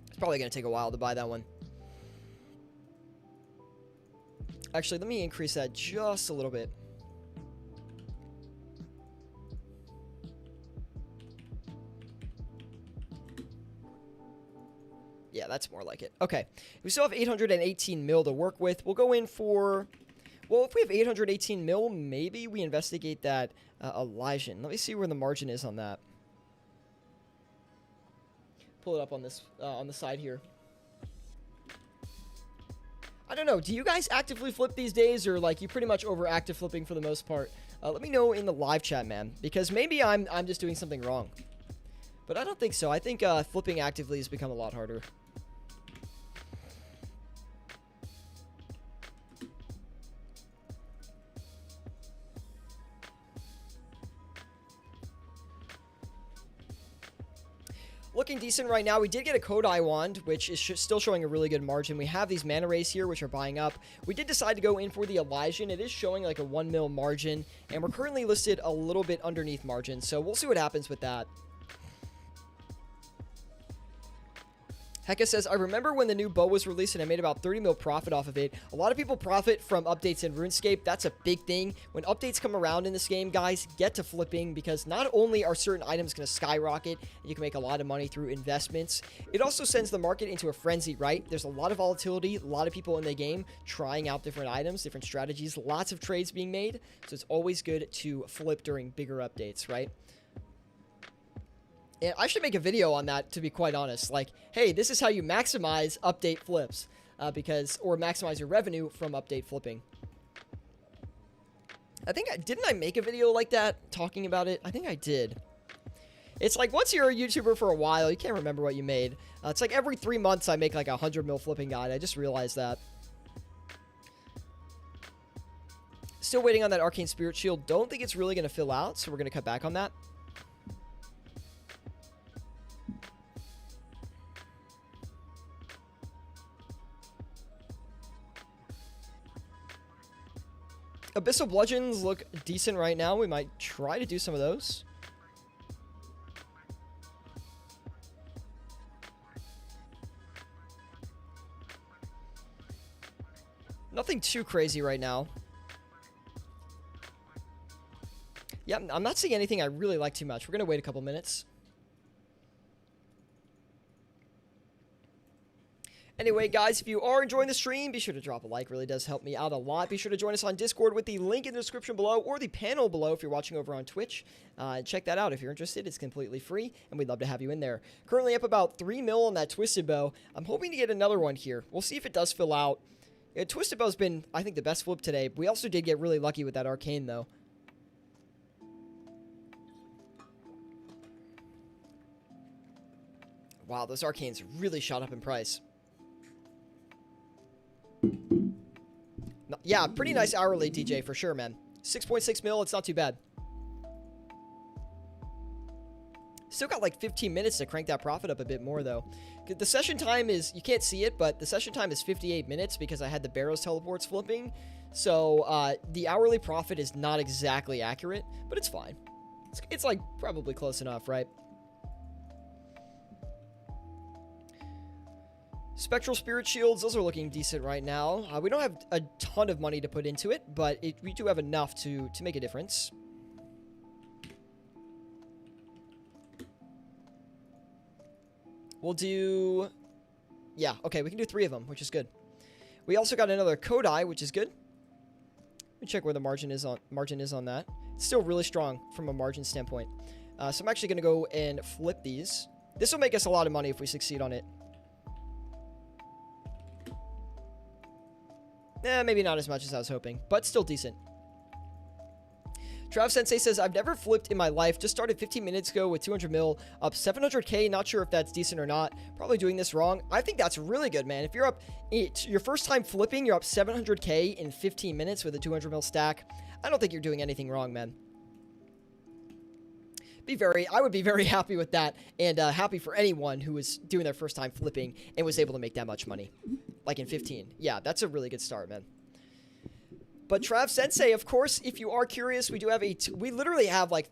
It's probably going to take a while to buy that one. Actually, let me increase that just a little bit. Yeah, that's more like it. Okay, we still have 818 mil to work with. We'll go in for... Well, if we have 818 mil, maybe we investigate that Elysian. Let me see where the margin is on that. Pull it up on this on the side here. I don't know. Do you guys actively flip these days, or like you pretty much over active flipping for the most part? Let me know in the live chat, man, because maybe I'm just doing something wrong. But I don't think so. I think flipping actively has become a lot harder. Looking decent right now. We did get a Kodai wand, which is still showing a really good margin. We have these mana rays here, which are buying up. We did decide to go in for the Elysian. It is showing like a 1 mil margin, and we're currently listed a little bit underneath margin, so we'll see what happens with that. Heka says, I remember when the new bow was released and I made about 30 mil profit off of it. A lot of people profit from updates in RuneScape. That's a big thing. When updates come around in this game, guys, get to flipping, because not only are certain items going to skyrocket and you can make a lot of money through investments, it also sends the market into a frenzy, right? There's a lot of volatility, a lot of people in the game trying out different items, different strategies, lots of trades being made. So it's always good to flip during bigger updates, right? And I should make a video on that, to be quite honest. Like, hey, this is how you maximize update flips, or maximize your revenue from update flipping. Didn't I make a video like that talking about it? I think I did. It's like, once you're a YouTuber for a while, you can't remember what you made. It's like every 3 months I make like a 100 mil flipping guide. I just realized that. Still waiting on that Arcane Spirit Shield. Don't think it's really going to fill out, so we're going to cut back on that. Abyssal Bludgeons look decent right now. We might try to do some of those. Nothing too crazy right now. Yeah, I'm not seeing anything I really like too much. We're going to wait a couple minutes. Anyway, guys, if you are enjoying the stream, be sure to drop a like. It really does help me out a lot. Be sure to join us on Discord with the link in the description below, or the panel below if you're watching over on Twitch. Check that out if you're interested. It's completely free, and we'd love to have you in there. Currently up about 3 mil on that Twisted Bow. I'm hoping to get another one here. We'll see if it does fill out. Yeah, Twisted Bow's been, I think, the best flip today. We also did get really lucky with that Arcane, though. Wow, those Arcanes really shot up in price. Yeah, pretty nice hourly, DJ, for sure, man. 6.6 mil, it's not too bad. Still got like 15 minutes to crank that profit up a bit more, though. The session time is, you can't see it, but the session time is 58 minutes because I had the Barrows teleports flipping. So the hourly profit is not exactly accurate, but it's fine. It's like probably close enough, right? Spectral Spirit Shields, those are looking decent right now. We don't have a ton of money to put into it, but we do have enough to make a difference. We'll do... Yeah, okay, we can do 3 of them, which is good. We also got another Kodai, which is good. Let me check where the margin is on that. It's still really strong from a margin standpoint. So I'm actually going to go and flip these. This will make us a lot of money if we succeed on it. Maybe not as much as I was hoping, but still decent. Trav Sensei says, I've never flipped in my life. Just started 15 minutes ago with 200 mil, up 700k. Not sure if that's decent or not. Probably doing this wrong. I think that's really good, man. If you're up, your first time flipping, you're up 700k in 15 minutes with a 200 mil stack. I don't think you're doing anything wrong, man. I would be very happy with that, and happy for anyone who was doing their first time flipping and was able to make that much money. Like in 15. Yeah, that's a really good start, man. But Trav Sensei, of course, if you are curious, we do have we literally have like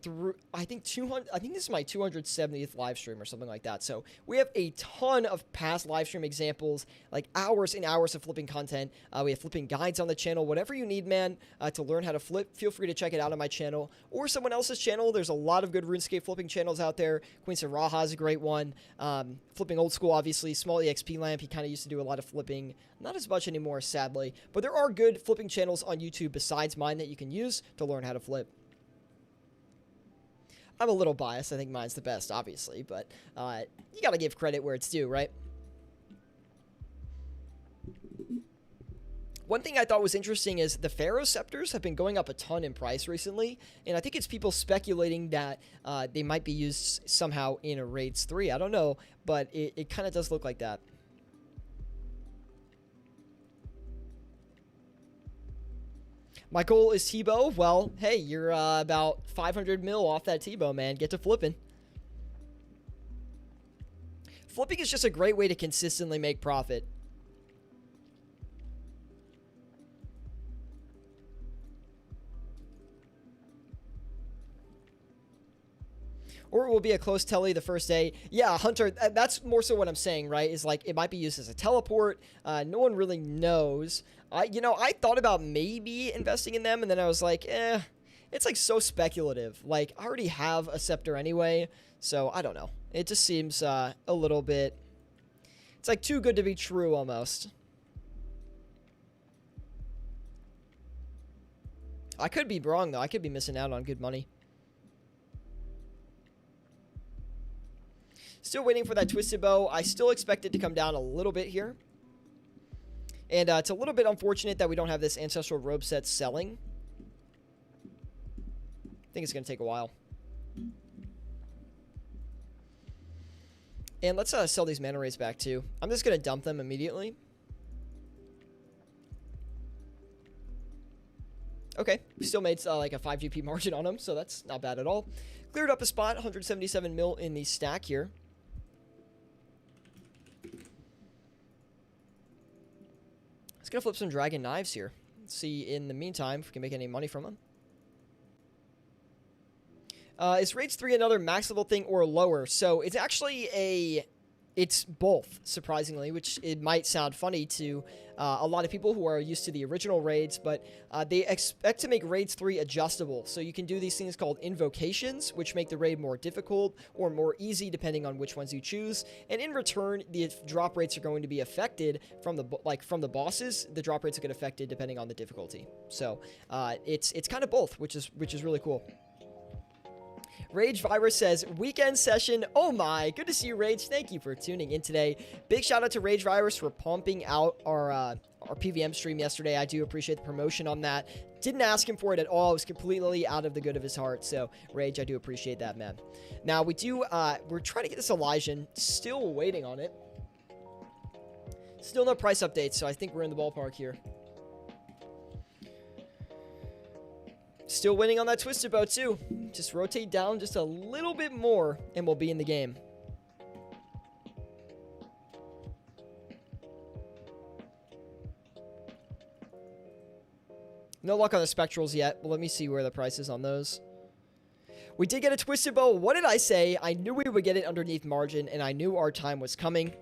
I think this is my 270th live stream or something like that. So we have a ton of past live stream examples, like hours and hours of flipping content. We have flipping guides on the channel. Whatever you need, man, to learn how to flip, feel free to check it out on my channel or someone else's channel. There's a lot of good RuneScape flipping channels out there. Queen Saraha is a great one. Flipping Old School, obviously. Small EXP Lamp, he kind of used to do a lot of flipping. Not as much anymore, sadly. But there are good flipping channels on YouTube besides mine that you can use to learn how to flip. I'm a little biased. I think mine's the best, obviously. But you got to give credit where it's due, right? One thing I thought was interesting is the Pharaoh Scepters have been going up a ton in price recently, and I think it's people speculating that they might be used somehow in a Raids 3. I don't know, but it kind of does look like that. My goal is Tebow. Well, hey, you're about 500 mil off that Tebow, man. Get to flipping. Flipping is just a great way to consistently make profit. Or it will be a close telly the first day. Yeah, Hunter, that's more so what I'm saying, right? Is like, it might be used as a teleport. No one really knows. I thought about maybe investing in them, and then I was like, it's like so speculative. Like, I already have a scepter anyway, so I don't know. It just seems a little bit, it's like too good to be true almost. I could be wrong, though. I could be missing out on good money. Still waiting for that Twisted Bow. I still expect it to come down a little bit here. And it's a little bit unfortunate that we don't have this Ancestral Robe set selling. I think it's going to take a while. And let's sell these Mana Rays back too. I'm just going to dump them immediately. Okay, we still made like a 5 GP margin on them, so that's not bad at all. Cleared up a spot, 177 mil in the stack here. Let's go flip some Dragon Knives here. Let's see in the meantime if we can make any money from them. Is Raids 3 another max level thing or lower? So it's actually it's both, surprisingly, which it might sound funny to a lot of people who are used to the original Raids, but they expect to make Raids 3 adjustable. So you can do these things called invocations, which make the raid more difficult or more easy depending on which ones you choose. And in return, the drop rates are going to be affected from the bosses. The drop rates will get affected depending on the difficulty. So it's kind of both, which is really cool. Rage Virus says, weekend session. Oh my, good to see you, Rage. Thank you for tuning in today. Big shout out to Rage Virus for pumping out our PVM stream yesterday. I do appreciate the promotion on that. Didn't ask him for it at all. It was completely out of the good of his heart. So, Rage, I do appreciate that, man. Now, we're trying to get this Elysian. Still waiting on it. Still no price updates, so I think we're in the ballpark here. Still winning on that Twisted Bow, too. Just rotate down just a little bit more, and we'll be in the game. No luck on the Spectrals yet, but let me see where the price is on those. We did get a Twisted Bow. What did I say? I knew we would get it underneath margin, and I knew our time was coming.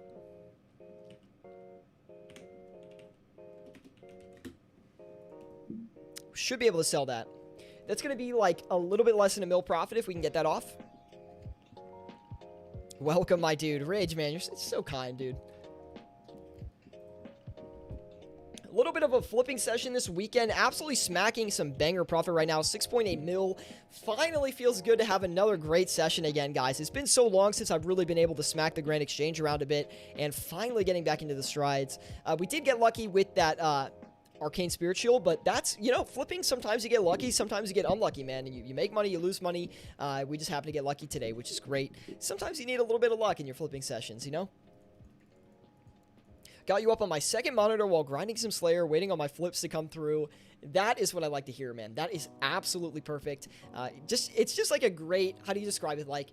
Should be able to sell that. That's going to be like a little bit less than a mil profit if we can get that off. Welcome, my dude. Rage, man. You're so kind, dude. A little bit of a flipping session this weekend. Absolutely smacking some banger profit right now. 6.8 mil. Finally feels good to have another great session again, guys. It's been so long since I've really been able to smack the Grand Exchange around a bit. And finally getting back into the strides. We did get lucky with that... Arcane Spirit Shield, but that's, flipping, sometimes you get lucky, sometimes you get unlucky, man. You make money, you lose money. We just happen to get lucky today, which is great. Sometimes you need a little bit of luck in your flipping sessions, Got you up on my second monitor while grinding some Slayer, waiting on my flips to come through. That is what I like to hear, man. That is absolutely perfect. It's just like a great, how do you describe it? Like,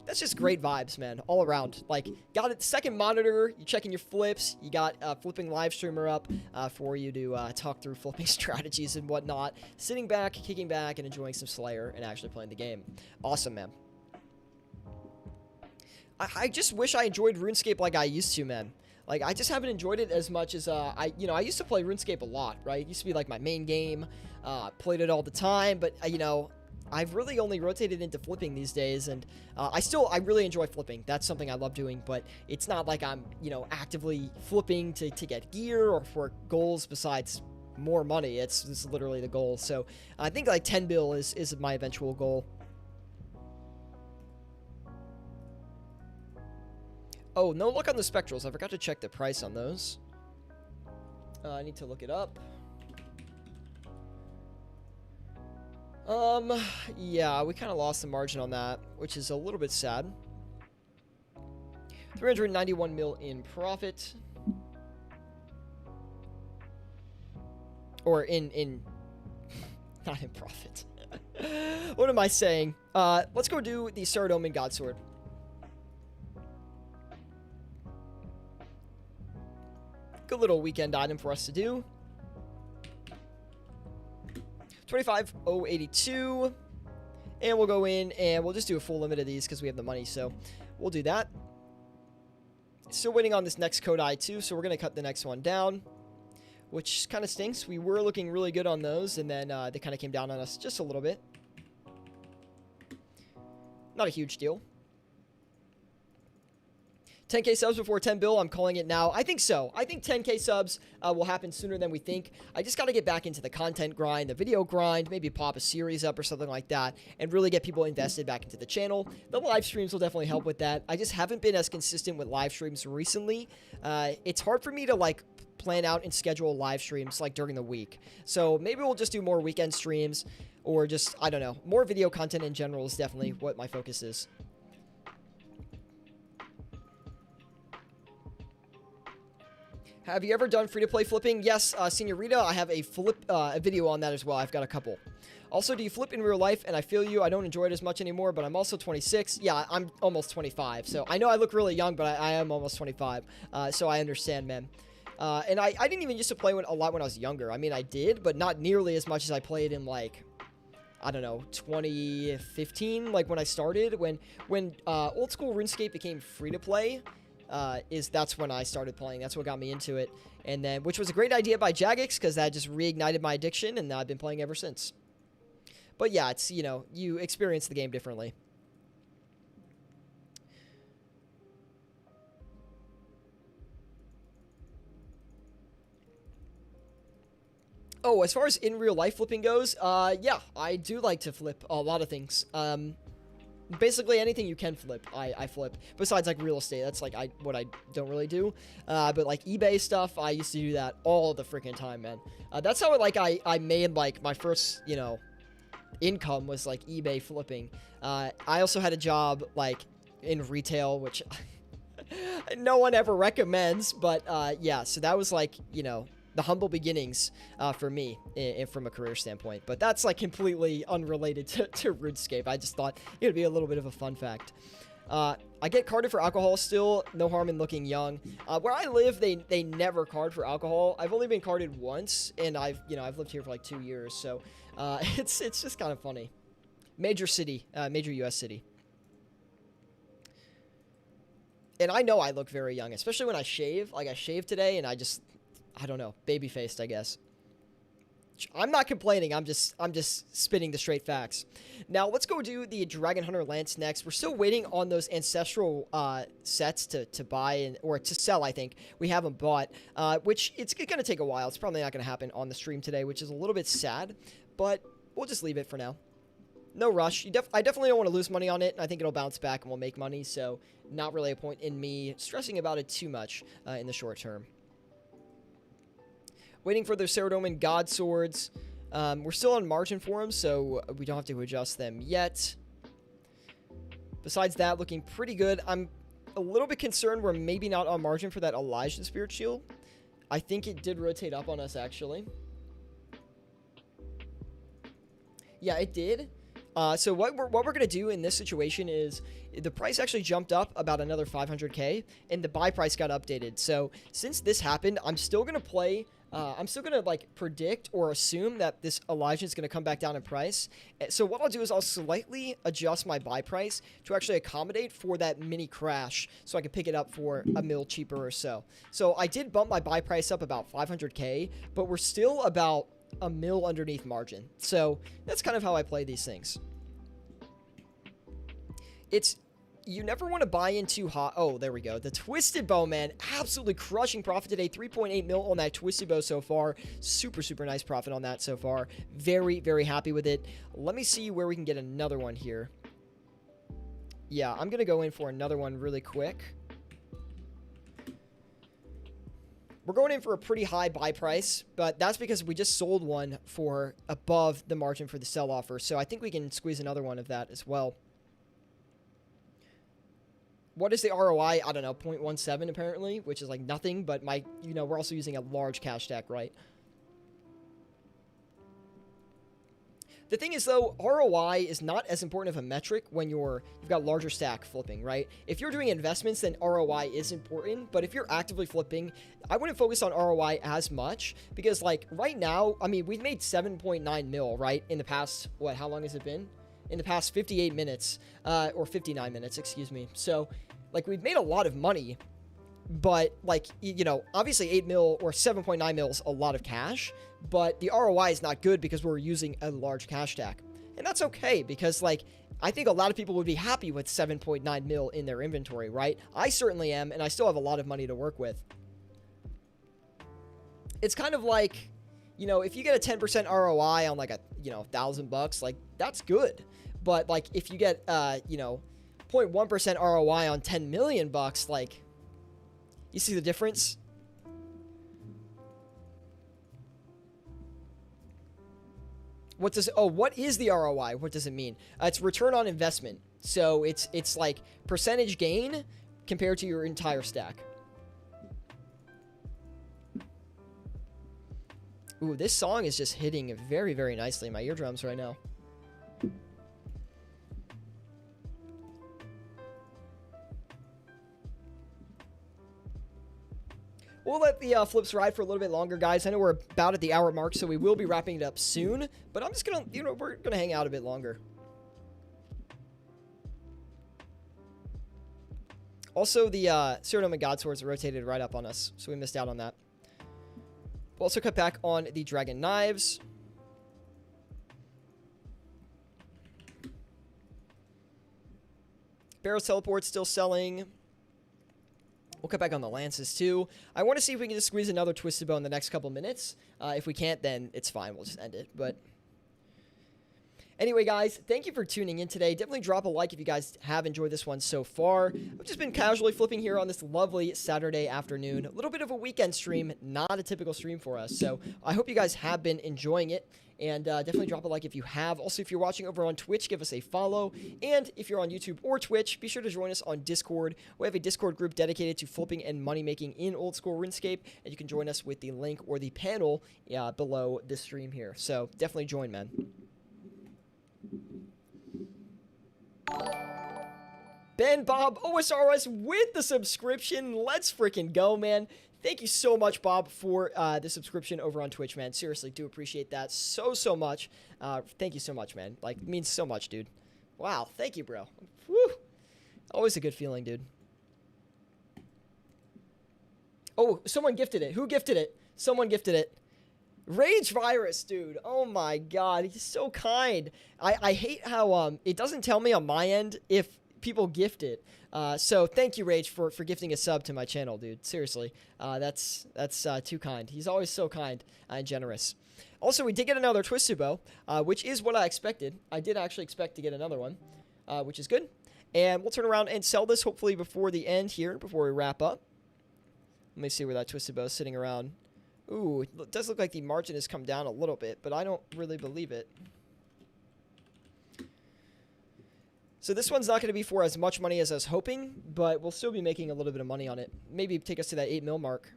that's just great vibes, man, all around. Like, got a second monitor, you're checking your flips, you got a flipping live streamer up for you to talk through flipping strategies and whatnot. Sitting back, kicking back, and enjoying some Slayer and actually playing the game. Awesome, man. I just wish I enjoyed RuneScape like I used to, man. Like, I just haven't enjoyed it as much as, I used to play RuneScape a lot, right? It used to be, like, my main game, played it all the time, but, I've really only rotated into flipping these days, and I really enjoy flipping. That's something I love doing, but it's not like I'm, actively flipping to get gear or for goals besides more money. It's literally the goal. So I think like 10 bill is my eventual goal. Oh, no luck on the Spectrals. I forgot to check the price on those. I need to look it up. Yeah, we kind of lost the margin on that, which is a little bit sad. 391 mil in profit. Or in not in profit. What am I saying? Let's go do the Saradomin Godsword. Good little weekend item for us to do. 25,082. And we'll go in and we'll just do a full limit of these because we have the money. So we'll do that. Still waiting on this next code I too. So we're going to cut the next one down, which kind of stinks. We were looking really good on those, and then they kind of came down on us just a little bit. Not a huge deal. 10k subs before 10 bill, I'm calling it now. I think so. I think 10k subs will happen sooner than we think. I just got to get back into the content grind, the video grind, maybe pop a series up or something like that, and really get people invested back into the channel. The live streams will definitely help with that. I just haven't been as consistent with live streams recently. It's hard for me to, like, plan out and schedule live streams, like, during the week. So maybe we'll just do more weekend streams, or just, I don't know, more video content in general is definitely what my focus is. Have you ever done free-to-play flipping? Yes, Senorita, I have a video on that as well. I've got a couple. Also, do you flip in real life? And I feel you. I don't enjoy it as much anymore, but I'm also 26. Yeah, I'm almost 25. So I know I look really young, but I am almost 25. So I understand, man. And I didn't even used to play a lot when I was younger. I mean, I did, but not nearly as much as I played in, like, I don't know, 2015, like when I started. When old school RuneScape became free-to-play, that's when I started playing. That's what got me into it. And then, which was a great idea by Jagex, because that just reignited my addiction, and I've been playing ever since. But yeah, it's, you know, you experience the game differently. Oh, as far as in real life flipping goes, yeah, I do like to flip a lot of things. Basically anything you can flip, I flip. Besides, like, real estate, that's, like, what I don't really do. But, like, eBay stuff, I used to do that all the freaking time, man. That's how, like, I made, like, my first, you know, income was, like, eBay flipping. I also had a job, like, in retail, which no one ever recommends. But, yeah, so that was, like, you know, the humble beginnings for me from a career standpoint. But that's, like, completely unrelated to RuneScape. I just thought it would be a little bit of a fun fact. I get carded for alcohol still. No harm in looking young. Where I live, they never card for alcohol. I've only been carded once, and I've lived here for like 2 years. So it's just kind of funny. Major city, major U.S. city. And I know I look very young, especially when I shave. Like, I shaved today, and I don't know, baby-faced, I guess. I'm not complaining. I'm just spitting the straight facts. Now, let's go do the Dragon Hunter Lance next. We're still waiting on those ancestral sets to buy or to sell, I think. We haven't bought, which it's going to take a while. It's probably not going to happen on the stream today, which is a little bit sad, but we'll just leave it for now. No rush. I definitely don't want to lose money on it. I think it'll bounce back and we'll make money, so not really a point in me stressing about it too much in the short term. Waiting for the Saradomin God Swords. We're still on margin for them, so we don't have to adjust them yet. Besides that, looking pretty good. I'm a little bit concerned we're maybe not on margin for that Elijah Spirit Shield. I think it did rotate up on us, actually. Yeah, it did. So what we're going to do in this situation is the price actually jumped up about another 500k, and the buy price got updated. So since this happened, I'm still going to play... I'm still going to, like, predict or assume that this Elijah is going to come back down in price. So what I'll do is I'll slightly adjust my buy price to actually accommodate for that mini crash so I can pick it up for a mil cheaper or so. So I did bump my buy price up about 500k, but we're still about a mil underneath margin. So that's kind of how I play these things. You never want to buy into hot. Oh, there we go. The Twisted Bow, man. Absolutely crushing profit today. 3.8 mil on that Twisted Bow so far. Super, super nice profit on that so far. Very, very happy with it. Let me see where we can get another one here. Yeah, I'm going to go in for another one really quick. We're going in for a pretty high buy price, but that's because we just sold one for above the margin for the sell offer. So I think we can squeeze another one of that as well. What is the ROI? I don't know, 0.17 apparently, which is like nothing, but we're also using a large cash stack, right? The thing is, though, ROI is not as important of a metric when you've got larger stack flipping, right? If you're doing investments, then ROI is important. But if you're actively flipping, I wouldn't focus on ROI as much because, like, right now, I mean, we've made 7.9 mil, right? In the past, how long has it been? In the past 58 minutes, or 59 minutes, excuse me. So, like, we've made a lot of money. But, like, obviously 8 mil or 7.9 mil is a lot of cash, but the ROI is not good because we're using a large cash stack. And that's okay because, like, I think a lot of people would be happy with 7.9 mil in their inventory, right? I certainly am, and I still have a lot of money to work with. It's kind of like, if you get a 10% ROI on, like, $1,000, like, that's good. But, like, if you get, 0.1% ROI on 10 million bucks, like, you see the difference? What is the ROI? What does it mean? It's return on investment. So it's like percentage gain compared to your entire stack. Ooh, this song is just hitting very, very nicely in my eardrums right now. We'll let the flips ride for a little bit longer, guys. I know we're about at the hour mark, so we will be wrapping it up soon. But I'm just going to, we're going to hang out a bit longer. Also, the Cerodome God Swords rotated right up on us, so we missed out on that. We'll also cut back on the Dragon Knives. Barrow's Teleport still selling. We'll cut back on the Lances, too. I want to see if we can just squeeze another Twisted Bow in the next couple minutes. If we can't, then it's fine. We'll just end it. But anyway, guys, thank you for tuning in today. Definitely drop a like if you guys have enjoyed this one so far. I've just been casually flipping here on this lovely Saturday afternoon. A little bit of a weekend stream, not a typical stream for us. So I hope you guys have been enjoying it. And definitely drop a like if you have. Also, if you're watching over on Twitch, give us a follow. And if you're on YouTube or Twitch, be sure to join us on Discord. We have a Discord group dedicated to flipping and money making in old school RuneScape. And you can join us with the link or the panel below this stream here. So definitely join, man. Ben Bob OSRS with the subscription. Let's freaking go, man. Thank you so much, Bob, for the subscription over on Twitch, man. Seriously, do appreciate that so much. Thank you so much, man. Like, it means so much, dude. Wow, thank you, bro. Woo. Always a good feeling, dude. Oh, someone gifted it. Who gifted it? Someone gifted it. Rage Virus, dude. Oh, my God. He's so kind. I hate how it doesn't tell me on my end if people gift it. So thank you, Rage, for gifting a sub to my channel, dude. Seriously, that's too kind. He's always so kind and generous. Also, we did get another Twisted Bow, which is what I expected. I did actually expect to get another one, which is good. And we'll turn around and sell this hopefully before the end here, before we wrap up. Let me see where that Twisted Bow is sitting around. Ooh, it does look like the margin has come down a little bit, but I don't really believe it. So this one's not going to be for as much money as I was hoping, but we'll still be making a little bit of money on it. Maybe take us to that 8 mil mark.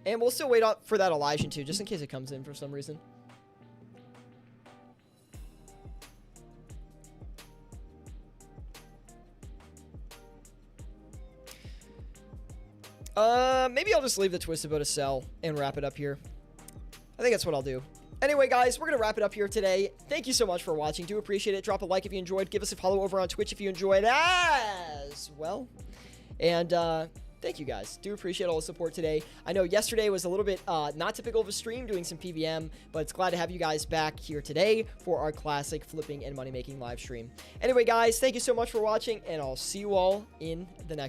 And we'll still wait up for that Elysian too, just in case it comes in for some reason. Maybe I'll just leave the Twisted Bow to sell and wrap it up here. I think that's what I'll do. Anyway, guys, we're going to wrap it up here today. Thank you so much for watching. Do appreciate it. Drop a like if you enjoyed. Give us a follow over on Twitch if you enjoyed as well. And thank you, guys. Do appreciate all the support today. I know yesterday was a little bit not typical of a stream, doing some PVM, but it's glad to have you guys back here today for our classic flipping and money-making live stream. Anyway, guys, thank you so much for watching, and I'll see you all in the next